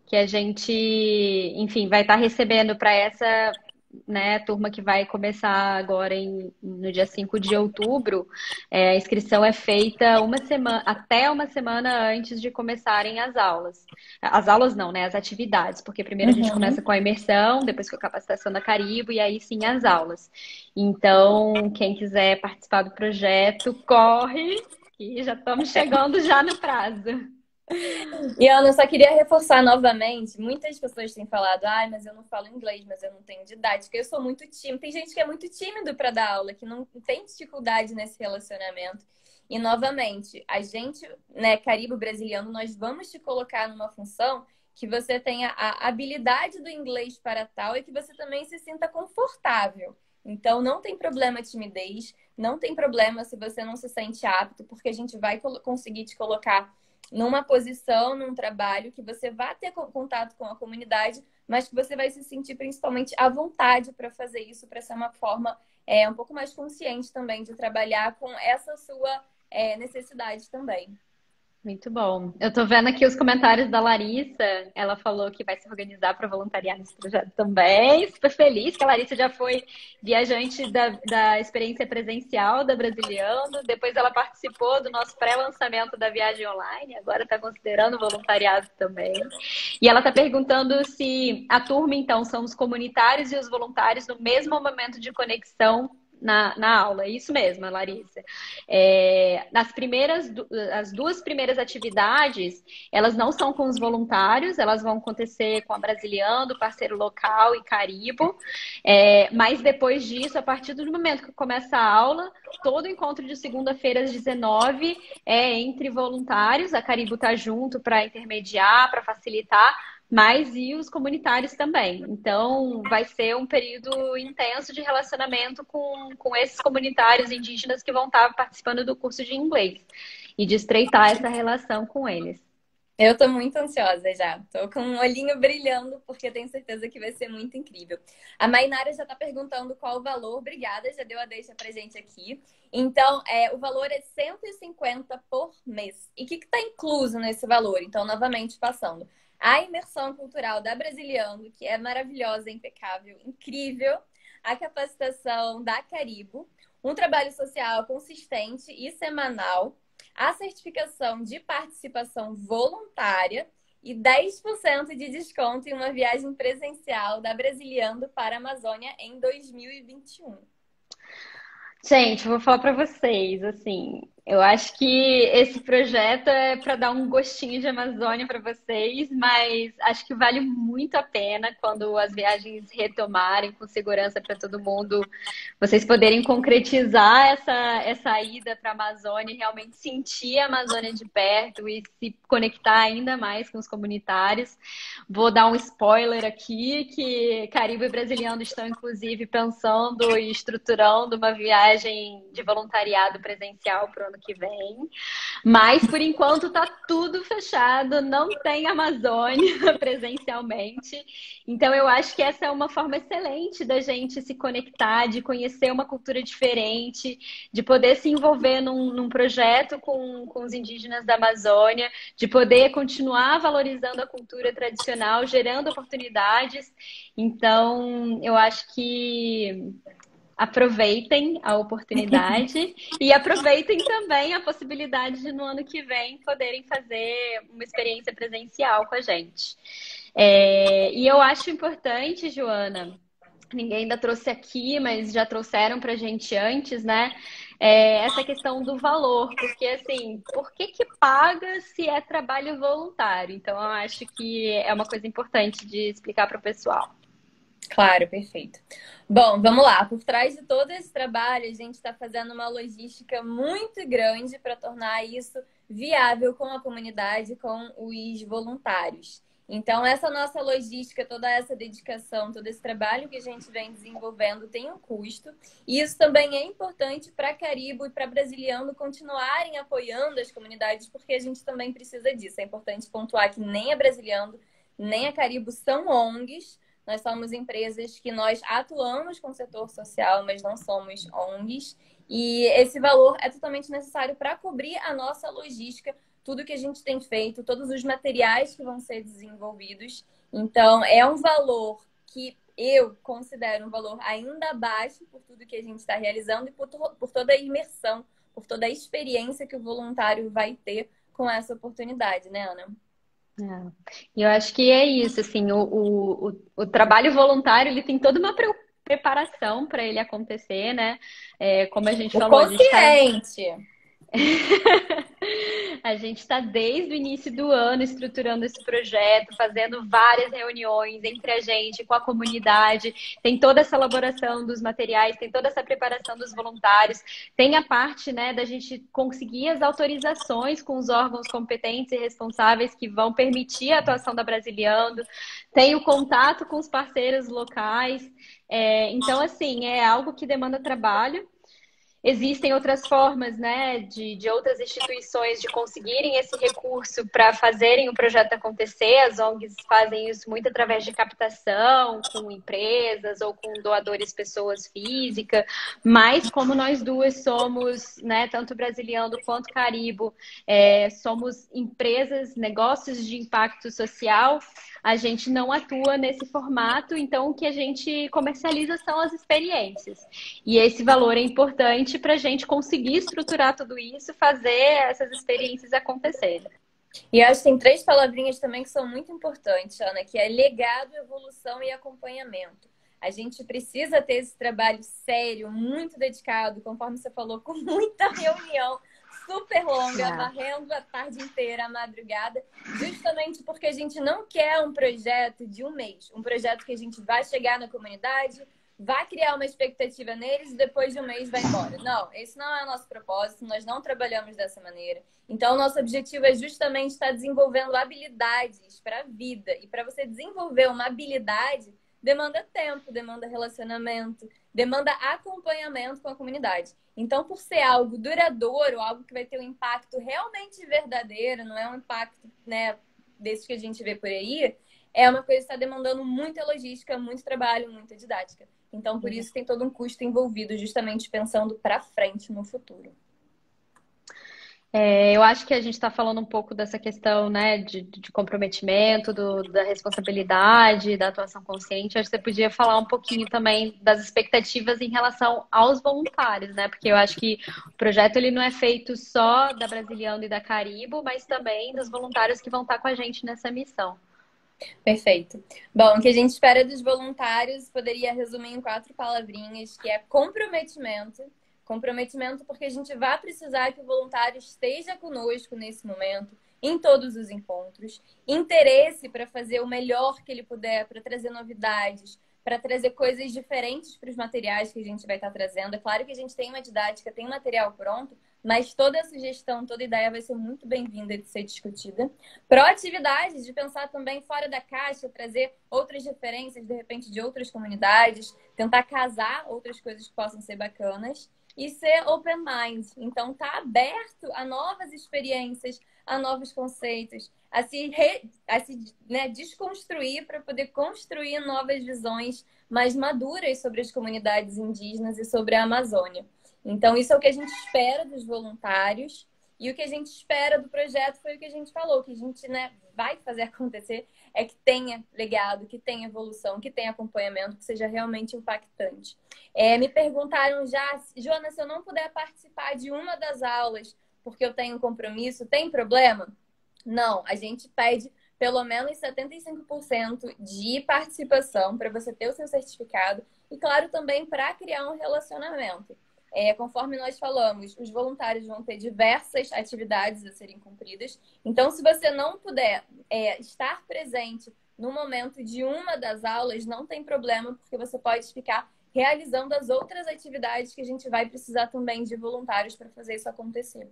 Que a gente, enfim, vai estar recebendo para né, a turma que vai começar agora no dia 5 de outubro, a inscrição é feita até uma semana antes de começarem as aulas. As aulas não, né? As atividades, porque primeiro a gente começa Uhum. com a imersão, depois com a capacitação da Caribo e aí sim as aulas. Então, quem quiser participar do projeto, corre, que já estamos chegando já no prazo. E Ana, eu só queria reforçar novamente, muitas pessoas têm falado, ai, mas eu não falo inglês, mas eu não tenho didática, eu sou muito tímida. Tem gente que é muito tímido para dar aula, que não tem dificuldade nesse relacionamento. E novamente, a gente, né, Caribe Brasiliano, nós vamos te colocar numa função que você tenha a habilidade do inglês para tal e que você também se sinta confortável. Então, não tem problema a timidez, não tem problema se você não se sente apto, porque a gente vai conseguir te colocar numa posição, num trabalho que você vai ter contato com a comunidade, mas que você vai se sentir principalmente à vontade para fazer isso, para ser uma forma um pouco mais consciente também de trabalhar com essa sua necessidade também. Muito bom. Eu tô vendo aqui os comentários da Larissa. Ela falou que vai se organizar para voluntariar nesse projeto também. Super feliz que a Larissa já foi viajante da experiência presencial da Brasiliano. Depois ela participou do nosso pré-lançamento da viagem online. Agora está considerando voluntariado também. E ela está perguntando se a turma, então, são os comunitários e os voluntários no mesmo momento de conexão na aula. É isso mesmo, Larissa. As duas primeiras atividades, elas não são com os voluntários, elas vão acontecer com a Brasiliano, parceiro local e Caribo. Mas depois disso, a partir do momento que começa a aula, todo encontro de segunda-feira às 19 é entre voluntários. A Caribo está junto para intermediar, para facilitar, mas e os comunitários também. Então, vai ser um período intenso de relacionamento com esses comunitários indígenas que vão estar participando do curso de inglês e de estreitar essa relação com eles. Eu tô muito ansiosa já. Tô com um olhinho brilhando, porque tenho certeza que vai ser muito incrível. A Mainara já tá perguntando qual o valor. Obrigada, já deu a deixa pra gente aqui. Então, o valor é 150 por mês. E o que tá incluso nesse valor? Então, novamente passando. A imersão cultural da Brasiliano, que é maravilhosa, impecável, incrível. A capacitação da Caribo. Um trabalho social consistente e semanal, a certificação de participação voluntária e 10% de desconto em uma viagem presencial da Brasiliando para a Amazônia em 2021. Gente, eu vou falar para vocês, assim, eu acho que esse projeto é para dar um gostinho de Amazônia para vocês, mas acho que vale muito a pena quando as viagens retomarem com segurança para todo mundo, vocês poderem concretizar essa ida para a Amazônia e realmente sentir a Amazônia de perto e se conectar ainda mais com os comunitários. Vou dar um spoiler aqui, que Caribe e Brasiliano estão, inclusive, pensando e estruturando uma viagem de voluntariado presencial para o ano que vem. Mas, por enquanto, está tudo fechado, não tem Amazônia presencialmente. Então, eu acho que essa é uma forma excelente da gente se conectar, de conhecer uma cultura diferente, de poder se envolver num projeto com os indígenas da Amazônia, de poder continuar valorizando a cultura tradicional, gerando oportunidades. Então, eu acho que aproveitem a oportunidade e aproveitem também a possibilidade de, no ano que vem, poderem fazer uma experiência presencial com a gente. E eu acho importante, Joana, ninguém ainda trouxe aqui, mas já trouxeram para a gente antes, né? Essa questão do valor, porque assim, por que que paga se é trabalho voluntário? Então, eu acho que é uma coisa importante de explicar para o pessoal. Claro, perfeito. Bom, vamos lá. Por trás de todo esse trabalho, a gente está fazendo uma logística muito grande para tornar isso viável com a comunidade, com os voluntários. Então, essa nossa logística, toda essa dedicação, todo esse trabalho que a gente vem desenvolvendo tem um custo. E isso também é importante para Caribo e para Brasiliano continuarem apoiando as comunidades, porque a gente também precisa disso. É importante pontuar que nem a Brasiliano, nem a Caribo são ONGs. Nós somos empresas que nós atuamos com o setor social, mas não somos ONGs. E esse valor é totalmente necessário para cobrir a nossa logística, tudo que a gente tem feito, todos os materiais que vão ser desenvolvidos. Então, é um valor que eu considero um valor ainda baixo por tudo que a gente está realizando e por toda a imersão, por toda a experiência que o voluntário vai ter com essa oportunidade, né, Ana? É. E eu acho que é isso, assim, o trabalho voluntário, ele tem toda uma preparação para ele acontecer, né? Como a gente O falou, a gente está consciente. A gente está desde o início do ano estruturando esse projeto, fazendo várias reuniões entre a gente, com a comunidade. Tem toda essa elaboração dos materiais, tem toda essa preparação dos voluntários. Tem a parte, né, da gente conseguir as autorizações com os órgãos competentes e responsáveis que vão permitir a atuação da Brasiliando. Tem o contato com os parceiros locais. Então, assim, é algo que demanda trabalho. Existem outras formas, né, de outras instituições de conseguirem esse recurso para fazerem o projeto acontecer. As ONGs fazem isso muito através de captação, com empresas ou com doadores, pessoas físicas. Mas como nós duas somos, né, tanto Brasiliando quanto Caribo, somos empresas, negócios de impacto social, a gente não atua nesse formato, então o que a gente comercializa são as experiências. E esse valor é importante para a gente conseguir estruturar tudo isso, fazer essas experiências acontecerem. E acho que tem 3 palavrinhas também que são muito importantes, Ana, que é legado, evolução e acompanhamento. A gente precisa ter esse trabalho sério, muito dedicado, conforme você falou, com muita reunião, super longa, varrendo a tarde inteira, a madrugada, justamente porque a gente não quer um projeto de um mês, um projeto que a gente vai chegar na comunidade, vai criar uma expectativa neles e depois de um mês vai embora. Não, esse não é o nosso propósito, nós não trabalhamos dessa maneira. Então, o nosso objetivo é justamente estar desenvolvendo habilidades para a vida. E para você desenvolver uma habilidade, demanda tempo, demanda relacionamento, demanda acompanhamento com a comunidade. Então, por ser algo duradouro, algo que vai ter um impacto realmente verdadeiro, não é um impacto, né, desses que a gente vê por aí, é uma coisa que está demandando muita logística, muito trabalho, muita didática. Então, por isso tem todo um custo envolvido, justamente pensando para frente no futuro. Eu acho que a gente está falando um pouco dessa questão, né, de comprometimento, da responsabilidade, da atuação consciente. Acho que você podia falar um pouquinho também das expectativas em relação aos voluntários, né? Porque eu acho que o projeto ele não é feito só da Brasiliano e da Caribo, mas também dos voluntários que vão estar com a gente nessa missão. Perfeito. Bom, o que a gente espera dos voluntários poderia resumir em 4 palavrinhas, que é comprometimento. Comprometimento porque a gente vai precisar que o voluntário esteja conosco nesse momento, em todos os encontros. Interesse para fazer o melhor que ele puder, para trazer novidades, para trazer coisas diferentes para os materiais que a gente vai estar trazendo. É claro que a gente tem uma didática, tem material pronto, mas toda a sugestão, toda ideia vai ser muito bem-vinda de ser discutida. Proatividade, de pensar também fora da caixa, trazer outras referências, de repente, de outras comunidades, tentar casar outras coisas que possam ser bacanas. E ser open mind. Então, tá aberto a novas experiências, a novos conceitos, a se desconstruir para poder construir novas visões mais maduras sobre as comunidades indígenas e sobre a Amazônia. Então, isso é o que a gente espera dos voluntários. E o que a gente espera do projeto foi o que a gente falou, que a gente, né, vai fazer acontecer, é que tenha legado, que tenha evolução, que tenha acompanhamento, que seja realmente impactante. Me perguntaram já, Joana, se eu não puder participar de uma das aulas porque eu tenho um compromisso, tem problema? Não, a gente pede pelo menos 75% de participação para você ter o seu certificado e, claro, também para criar um relacionamento. Conforme nós falamos, os voluntários vão ter diversas atividades a serem cumpridas. Então, se você não puder estar presente no momento de uma das aulas, não tem problema, porque você pode ficar realizando as outras atividades que a gente vai precisar também de voluntários para fazer isso acontecer.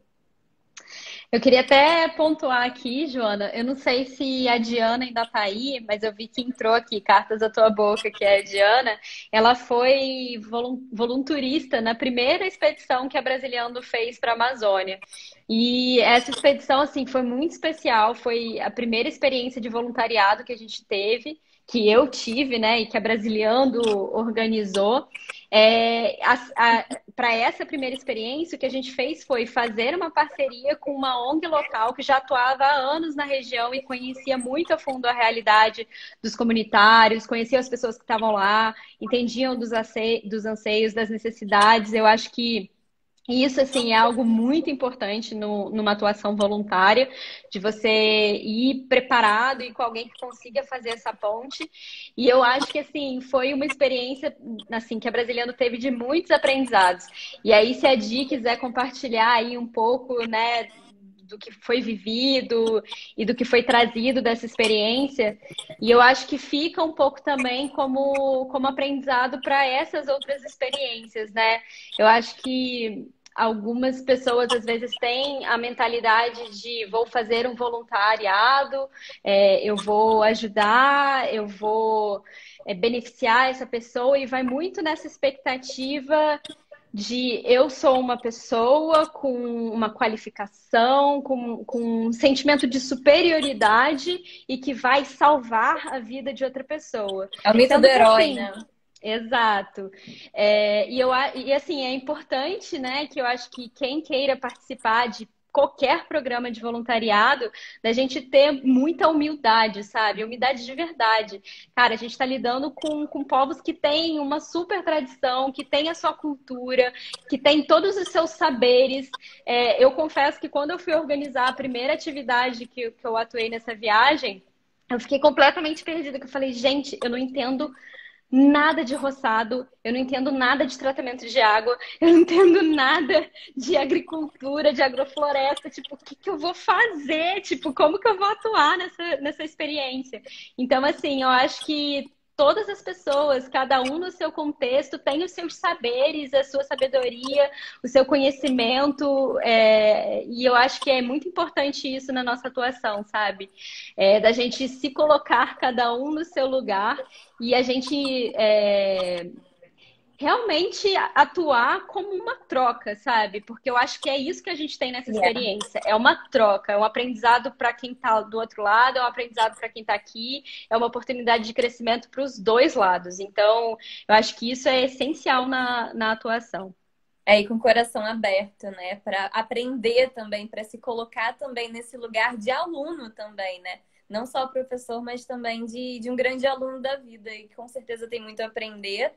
Eu queria até pontuar aqui, Joana, eu não sei se a Diana ainda está aí, mas eu vi que entrou aqui, cartas à tua boca, que é a Diana. Ela foi volunturista na primeira expedição que a Brasiliando fez para a Amazônia. E essa expedição, assim, foi muito especial, foi a primeira experiência de voluntariado que a gente teve, que eu tive, né, e que a Brasiliando organizou. Para essa primeira experiência, o que a gente fez foi fazer uma parceria com uma ONG local que já atuava há anos na região e conhecia muito a fundo a realidade dos comunitários, conhecia as pessoas que estavam lá, entendiam dos anseios, das necessidades. Eu acho que isso, assim, é algo muito importante numa atuação voluntária, de você ir preparado e com alguém que consiga fazer essa ponte. E eu acho que, assim, foi uma experiência, assim, que a Brasiliano teve de muitos aprendizados. E aí, se a Di quiser compartilhar aí um pouco, né, do que foi vivido e do que foi trazido dessa experiência, e eu acho que fica um pouco também como aprendizado para essas outras experiências, né? Eu acho que algumas pessoas às vezes têm a mentalidade de vou fazer um voluntariado, eu vou ajudar, eu vou beneficiar essa pessoa e vai muito nessa expectativa de eu sou uma pessoa com uma qualificação, com um sentimento de superioridade e que vai salvar a vida de outra pessoa. É o mito do Sendo que herói, assim, né? exato. E assim, é importante, né, que eu acho que quem queira participar de qualquer programa de voluntariado, da gente ter muita humildade, sabe? Humildade de verdade. Cara, a gente está lidando com povos que têm uma super tradição, que têm a sua cultura, que têm todos os seus saberes. Eu confesso que quando eu fui organizar a primeira atividade que eu atuei nessa viagem, eu fiquei completamente perdida, que eu falei, gente, eu não entendo nada de roçado, eu não entendo nada de tratamento de água, eu não entendo nada de agricultura, de agrofloresta, tipo, o que que eu vou fazer? Tipo, como que eu vou atuar nessa experiência? Então, assim, eu acho que todas as pessoas, cada um no seu contexto, tem os seus saberes, a sua sabedoria, o seu conhecimento, e eu acho que é muito importante isso na nossa atuação, sabe? Da gente se colocar cada um no seu lugar e a gente realmente atuar como uma troca, sabe? Porque eu acho que é isso que a gente tem nessa Yeah. experiência. É uma troca, é um aprendizado para quem está do outro lado, é um aprendizado para quem está aqui, é uma oportunidade de crescimento para os dois lados. Então, eu acho que isso é essencial na atuação. E com o coração aberto, né? Para aprender também, para se colocar também nesse lugar de aluno também, né? Não só professor, mas também de um grande aluno da vida e que com certeza tem muito a aprender.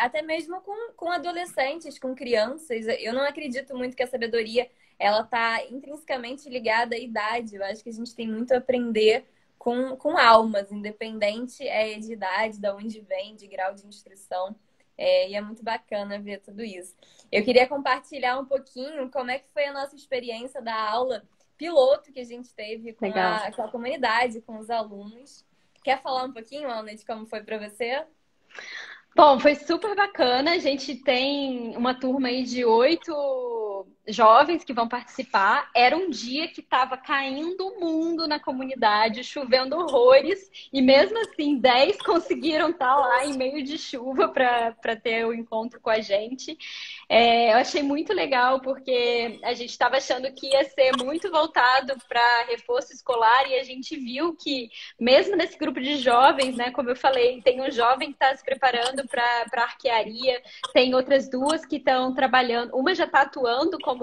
Até mesmo com adolescentes, com crianças. Eu não acredito muito que a sabedoria ela está intrinsecamente ligada à idade. Eu acho que a gente tem muito a aprender com almas, independente de idade, de onde vem, de grau de instrução. E é muito bacana ver tudo isso. Eu queria compartilhar um pouquinho como é que foi a nossa experiência da aula piloto que a gente teve com Legal. com a comunidade, com os alunos. Quer falar um pouquinho, Ana, de como foi para você? Bom, foi super bacana. A gente tem uma turma aí de 8 jovens que vão participar. Era um dia que estava caindo o mundo na comunidade, chovendo horrores, e mesmo assim, 10 conseguiram estar lá em meio de chuva para ter o encontro com a gente. Eu achei muito legal porque a gente estava achando que ia ser muito voltado para reforço escolar e a gente viu que mesmo nesse grupo de jovens, né, como eu falei, tem um jovem que está se preparando para arquearia, tem outras duas que estão trabalhando, uma já está atuando como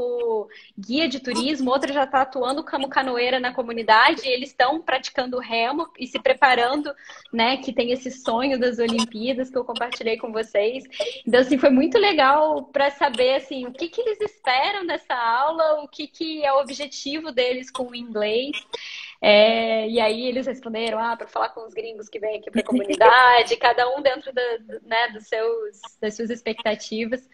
guia de turismo, outra já está atuando como canoeira na comunidade, e eles estão praticando remo e se preparando, né, que tem esse sonho das Olimpíadas que eu compartilhei com vocês. Então, assim, foi muito legal para saber, assim, o que que eles esperam dessa aula, o que que é o objetivo deles com o inglês. E aí eles responderam, para falar com os gringos que vêm aqui para a comunidade, cada um dentro né, das suas expectativas,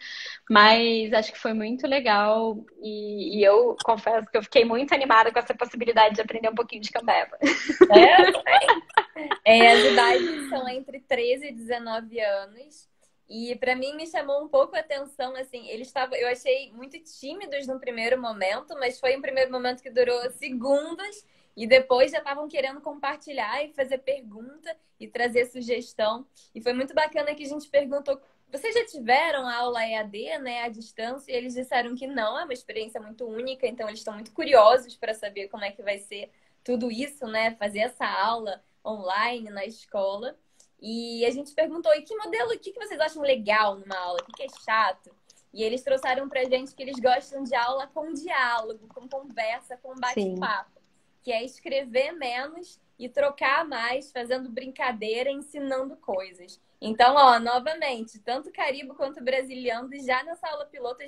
mas acho que foi muito legal e eu confesso que eu fiquei muito animada com essa possibilidade de aprender um pouquinho de Cambeba. Eu também. As idades são entre 13 e 19 anos. E para mim me chamou um pouco a atenção, assim, eu achei muito tímidos no primeiro momento, mas foi um primeiro momento que durou segundos e depois já estavam querendo compartilhar e fazer pergunta e trazer sugestão. E foi muito bacana que a gente perguntou: vocês já tiveram aula EAD, né, à distância? E eles disseram que não, é uma experiência muito única, então eles estão muito curiosos para saber como é que vai ser tudo isso, né, fazer essa aula online na escola. E a gente perguntou, e que modelo, o que vocês acham legal numa aula? O que é chato? E eles trouxeram pra gente que eles gostam de aula com diálogo, com conversa, com Sim. bate-papo, que é escrever menos e trocar mais, fazendo brincadeira, ensinando coisas. Então, ó, novamente, tanto Caribe quanto Brasiliano, já nessa aula piloto,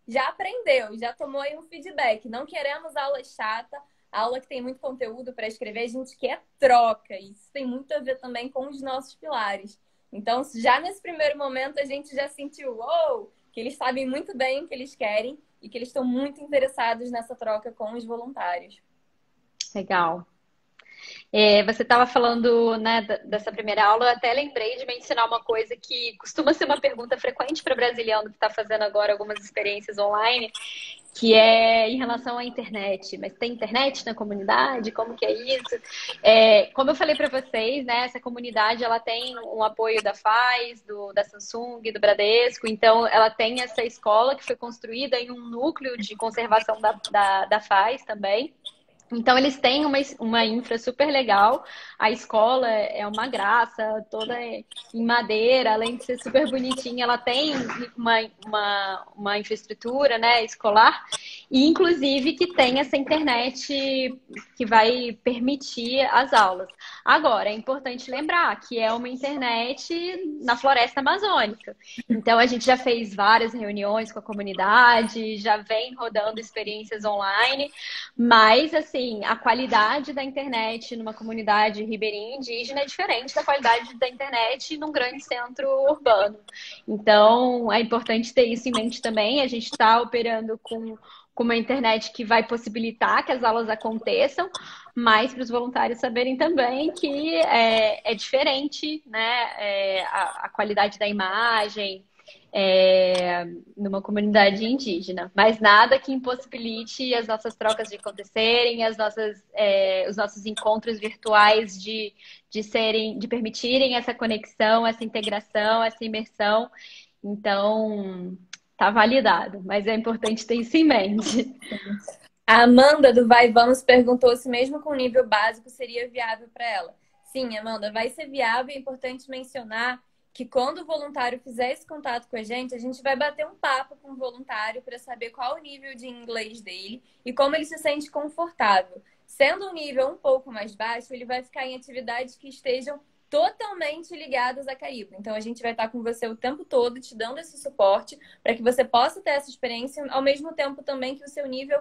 já aprendeu, já tomou aí um feedback. Não queremos aula chata, aula que tem muito conteúdo para escrever, a gente quer troca. Isso tem muito a ver também com os nossos pilares. Então, já nesse primeiro momento, a gente já sentiu, uou, que eles sabem muito bem o que eles querem e que eles estão muito interessados nessa troca com os voluntários. Legal. Você estava falando, né, dessa primeira aula, eu até lembrei de mencionar uma coisa que costuma ser uma pergunta frequente para o brasiliano que está fazendo agora algumas experiências online, que é em relação à internet. Mas tem internet na comunidade? Como que é isso? Como eu falei para vocês, né, essa comunidade ela tem um apoio da FAES, da Samsung, do Bradesco, então ela tem essa escola que foi construída em um núcleo de conservação da FAES também. Então, eles têm uma infra super legal. A escola é uma graça, toda em madeira, além de ser super bonitinha, ela tem uma infraestrutura, né, escolar, e inclusive que tem essa internet que vai permitir as aulas. Agora, é importante lembrar que é uma internet na floresta amazônica. Então, a gente já fez várias reuniões com a comunidade, já vem rodando experiências online, mas, assim, a qualidade da internet numa comunidade ribeirinha indígena é diferente da qualidade da internet num grande centro urbano. Então, é importante ter isso em mente também. A gente está operando com uma internet que vai possibilitar que as aulas aconteçam, mas para os voluntários saberem também que é diferente, né? A qualidade da imagem, numa comunidade indígena, mas nada que impossibilite as nossas trocas de acontecerem, os nossos encontros virtuais de permitirem essa conexão, essa integração, essa imersão. Então, tá validado, mas é importante ter isso em mente. A Amanda do Vai Vamos perguntou se mesmo com nível básico seria viável para ela. Sim, Amanda, vai ser viável. É importante mencionar que quando o voluntário fizer esse contato com a gente vai bater um papo com o voluntário para saber qual o nível de inglês dele e como ele se sente confortável. Sendo um nível um pouco mais baixo, ele vai ficar em atividades que estejam totalmente ligadas a Caribe. Então, a gente vai estar com você o tempo todo, te dando esse suporte para que você possa ter essa experiência, ao mesmo tempo também que o seu nível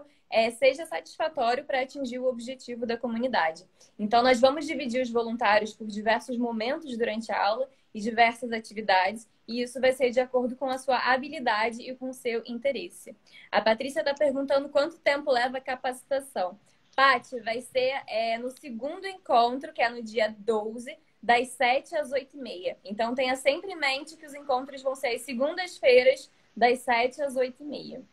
seja satisfatório para atingir o objetivo da comunidade. Então, nós vamos dividir os voluntários por diversos momentos durante a aula e diversas atividades, e isso vai ser de acordo com a sua habilidade e com o seu interesse. A Patrícia está perguntando quanto tempo leva a capacitação. Paty, vai ser no segundo encontro, que é no dia 12, das 7 às 8h30. Então, tenha sempre em mente que os encontros vão ser às segundas-feiras, das 7 às 8h30.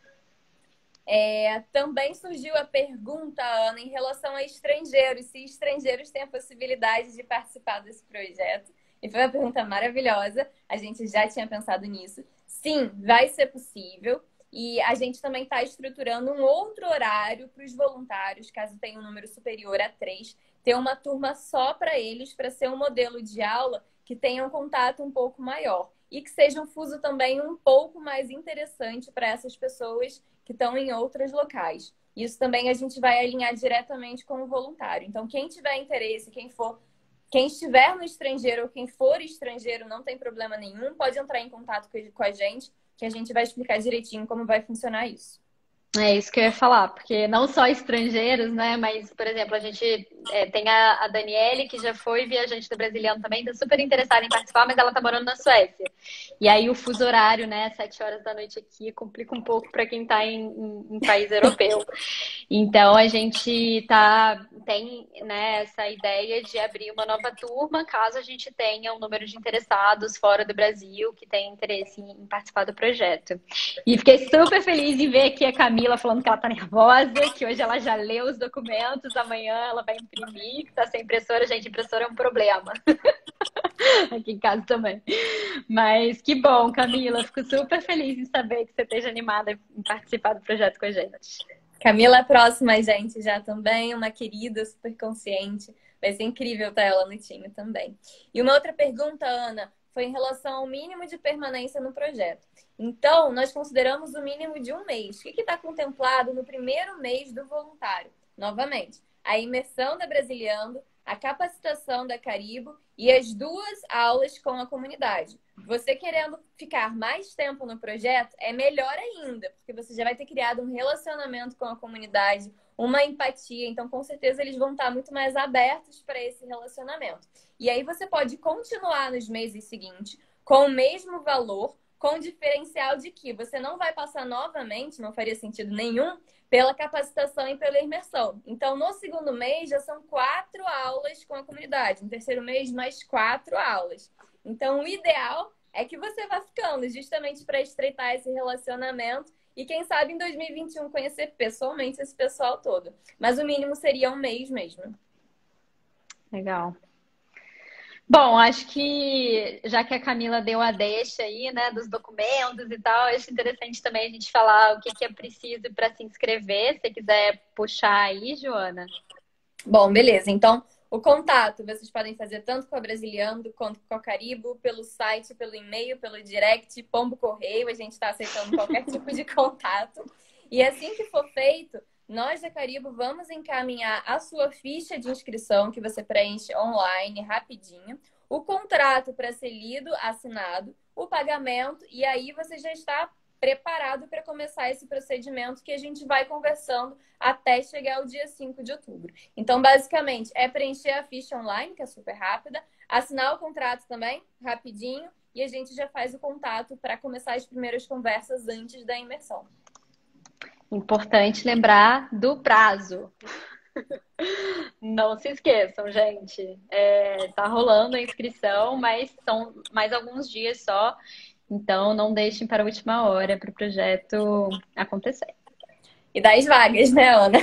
Também surgiu a pergunta, Ana, em relação a estrangeiros, se estrangeiros têm a possibilidade de participar desse projeto. E foi uma pergunta maravilhosa, a gente já tinha pensado nisso. Sim, vai ser possível. E a gente também está estruturando um outro horário para os voluntários, caso tenha um número superior a 3, ter uma turma só para eles, para ser um modelo de aula que tenha um contato um pouco maior. E que seja um fuso também um pouco mais interessante para essas pessoas que estão em outros locais. Isso também a gente vai alinhar diretamente com o voluntário. Então, quem tiver interesse, quem estiver no estrangeiro ou quem for estrangeiro, não tem problema nenhum, pode entrar em contato com a gente, que a gente vai explicar direitinho como vai funcionar isso. É isso que eu ia falar, porque não só estrangeiros, né? Mas, por exemplo, a gente tem a Daniele, que já foi viajante do Brasiliano também, tá super interessada em participar, mas ela tá morando na Suécia. E aí o fuso horário, né, 7 horas da noite aqui, complica um pouco para quem tá em país europeu. Então a gente tem, né, essa ideia de abrir uma nova turma, caso a gente tenha um número de interessados fora do Brasil que tenha interesse em participar do projeto. E fiquei super feliz em ver aqui a Camila falando que ela tá nervosa, que hoje ela já leu os documentos, amanhã ela vai imprimir, que tá sem impressora. Gente, impressora é um problema. Aqui em casa também. Mas que bom, Camila. Fico super feliz em saber que você esteja animada em participar do projeto com a gente. Camila é próxima a gente já também, uma querida, super consciente. Vai ser incrível ter ela no time também. E uma outra pergunta, Ana, foi em relação ao mínimo de permanência no projeto. Então, nós consideramos o mínimo de um mês. O que está contemplado no primeiro mês do voluntário? Novamente, a imersão da Brasiliando, a capacitação da Caribo e as 2 aulas com a comunidade. Você querendo ficar mais tempo no projeto, é melhor ainda, porque você já vai ter criado um relacionamento com a comunidade, uma empatia, então com certeza eles vão estar muito mais abertos para esse relacionamento. E aí você pode continuar nos meses seguintes com o mesmo valor, com o diferencial de que você não vai passar novamente, não faria sentido nenhum, pela capacitação e pela imersão. Então, no segundo mês, já são 4 aulas com a comunidade. No terceiro mês, mais 4 aulas. Então, o ideal é que você vá ficando, justamente para estreitar esse relacionamento e, quem sabe, em 2021, conhecer pessoalmente esse pessoal todo. Mas o mínimo seria um mês mesmo. Legal. Bom, acho que já que a Camila deu a deixa aí, né, dos documentos e tal, acho interessante também a gente falar o que é preciso para se inscrever. Se você quiser puxar aí, Joana. Bom, beleza. Então, o contato vocês podem fazer tanto com a Brasiliando quanto com a Caribo, pelo site, pelo e-mail, pelo direct, pombo correio. A gente está aceitando qualquer tipo de contato. E assim que for feito, nós da Caribo vamos encaminhar a sua ficha de inscrição, que você preenche online, rapidinho, o contrato para ser lido, assinado, o pagamento, e aí você já está preparado para começar esse procedimento que a gente vai conversando até chegar ao dia 5 de outubro. Então, basicamente, é preencher a ficha online, que é super rápida, assinar o contrato também, rapidinho, e a gente já faz o contato para começar as primeiras conversas antes da imersão. Importante lembrar do prazo. Não se esqueçam, gente. Tá rolando a inscrição, mas são mais alguns dias só. Então, não deixem para a última hora para o projeto acontecer. E das vagas, né, Ana?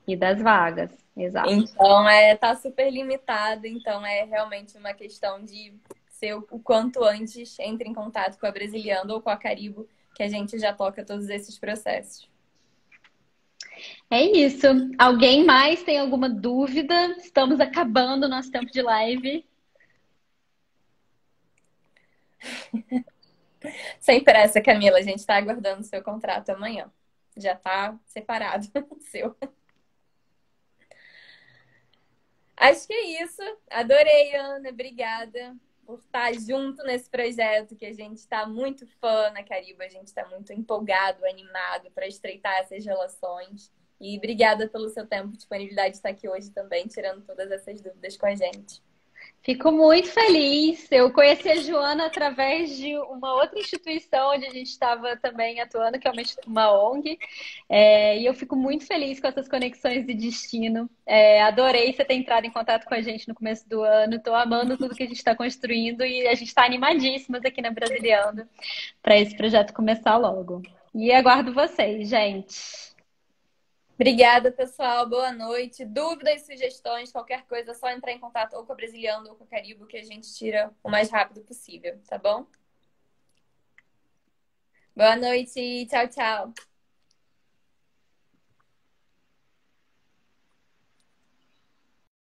E das vagas, exato. Então, tá super limitado. Então, é realmente uma questão de ser o quanto antes entre em contato com a Brasiliando ou com a Caribo, que a gente já toca todos esses processos. É isso. Alguém mais tem alguma dúvida? Estamos acabando o nosso tempo de live. Sem pressa, Camila. A gente está aguardando o seu contrato amanhã. Já está separado o seu. Acho que é isso. Adorei, Ana. Obrigada por estar junto nesse projeto que a gente está muito fã na Caribe. A gente está muito empolgado, animado para estreitar essas relações. E obrigada pelo seu tempo e disponibilidade de estar aqui hoje também, tirando todas essas dúvidas com a gente. Fico muito feliz. Eu conheci a Joana através de uma outra instituição onde a gente estava também atuando, que é uma ONG. E eu fico muito feliz com essas conexões de destino. Adorei você ter entrado em contato com a gente no começo do ano. Estou amando tudo que a gente está construindo e a gente está animadíssimas aqui na Brasiliando para esse projeto começar logo. E aguardo vocês, gente. Obrigada, pessoal. Boa noite. Dúvidas, sugestões, qualquer coisa, é só entrar em contato ou com a Brasiliando ou com a Caribo, que a gente tira o mais rápido possível, tá bom? Boa noite. Tchau, tchau.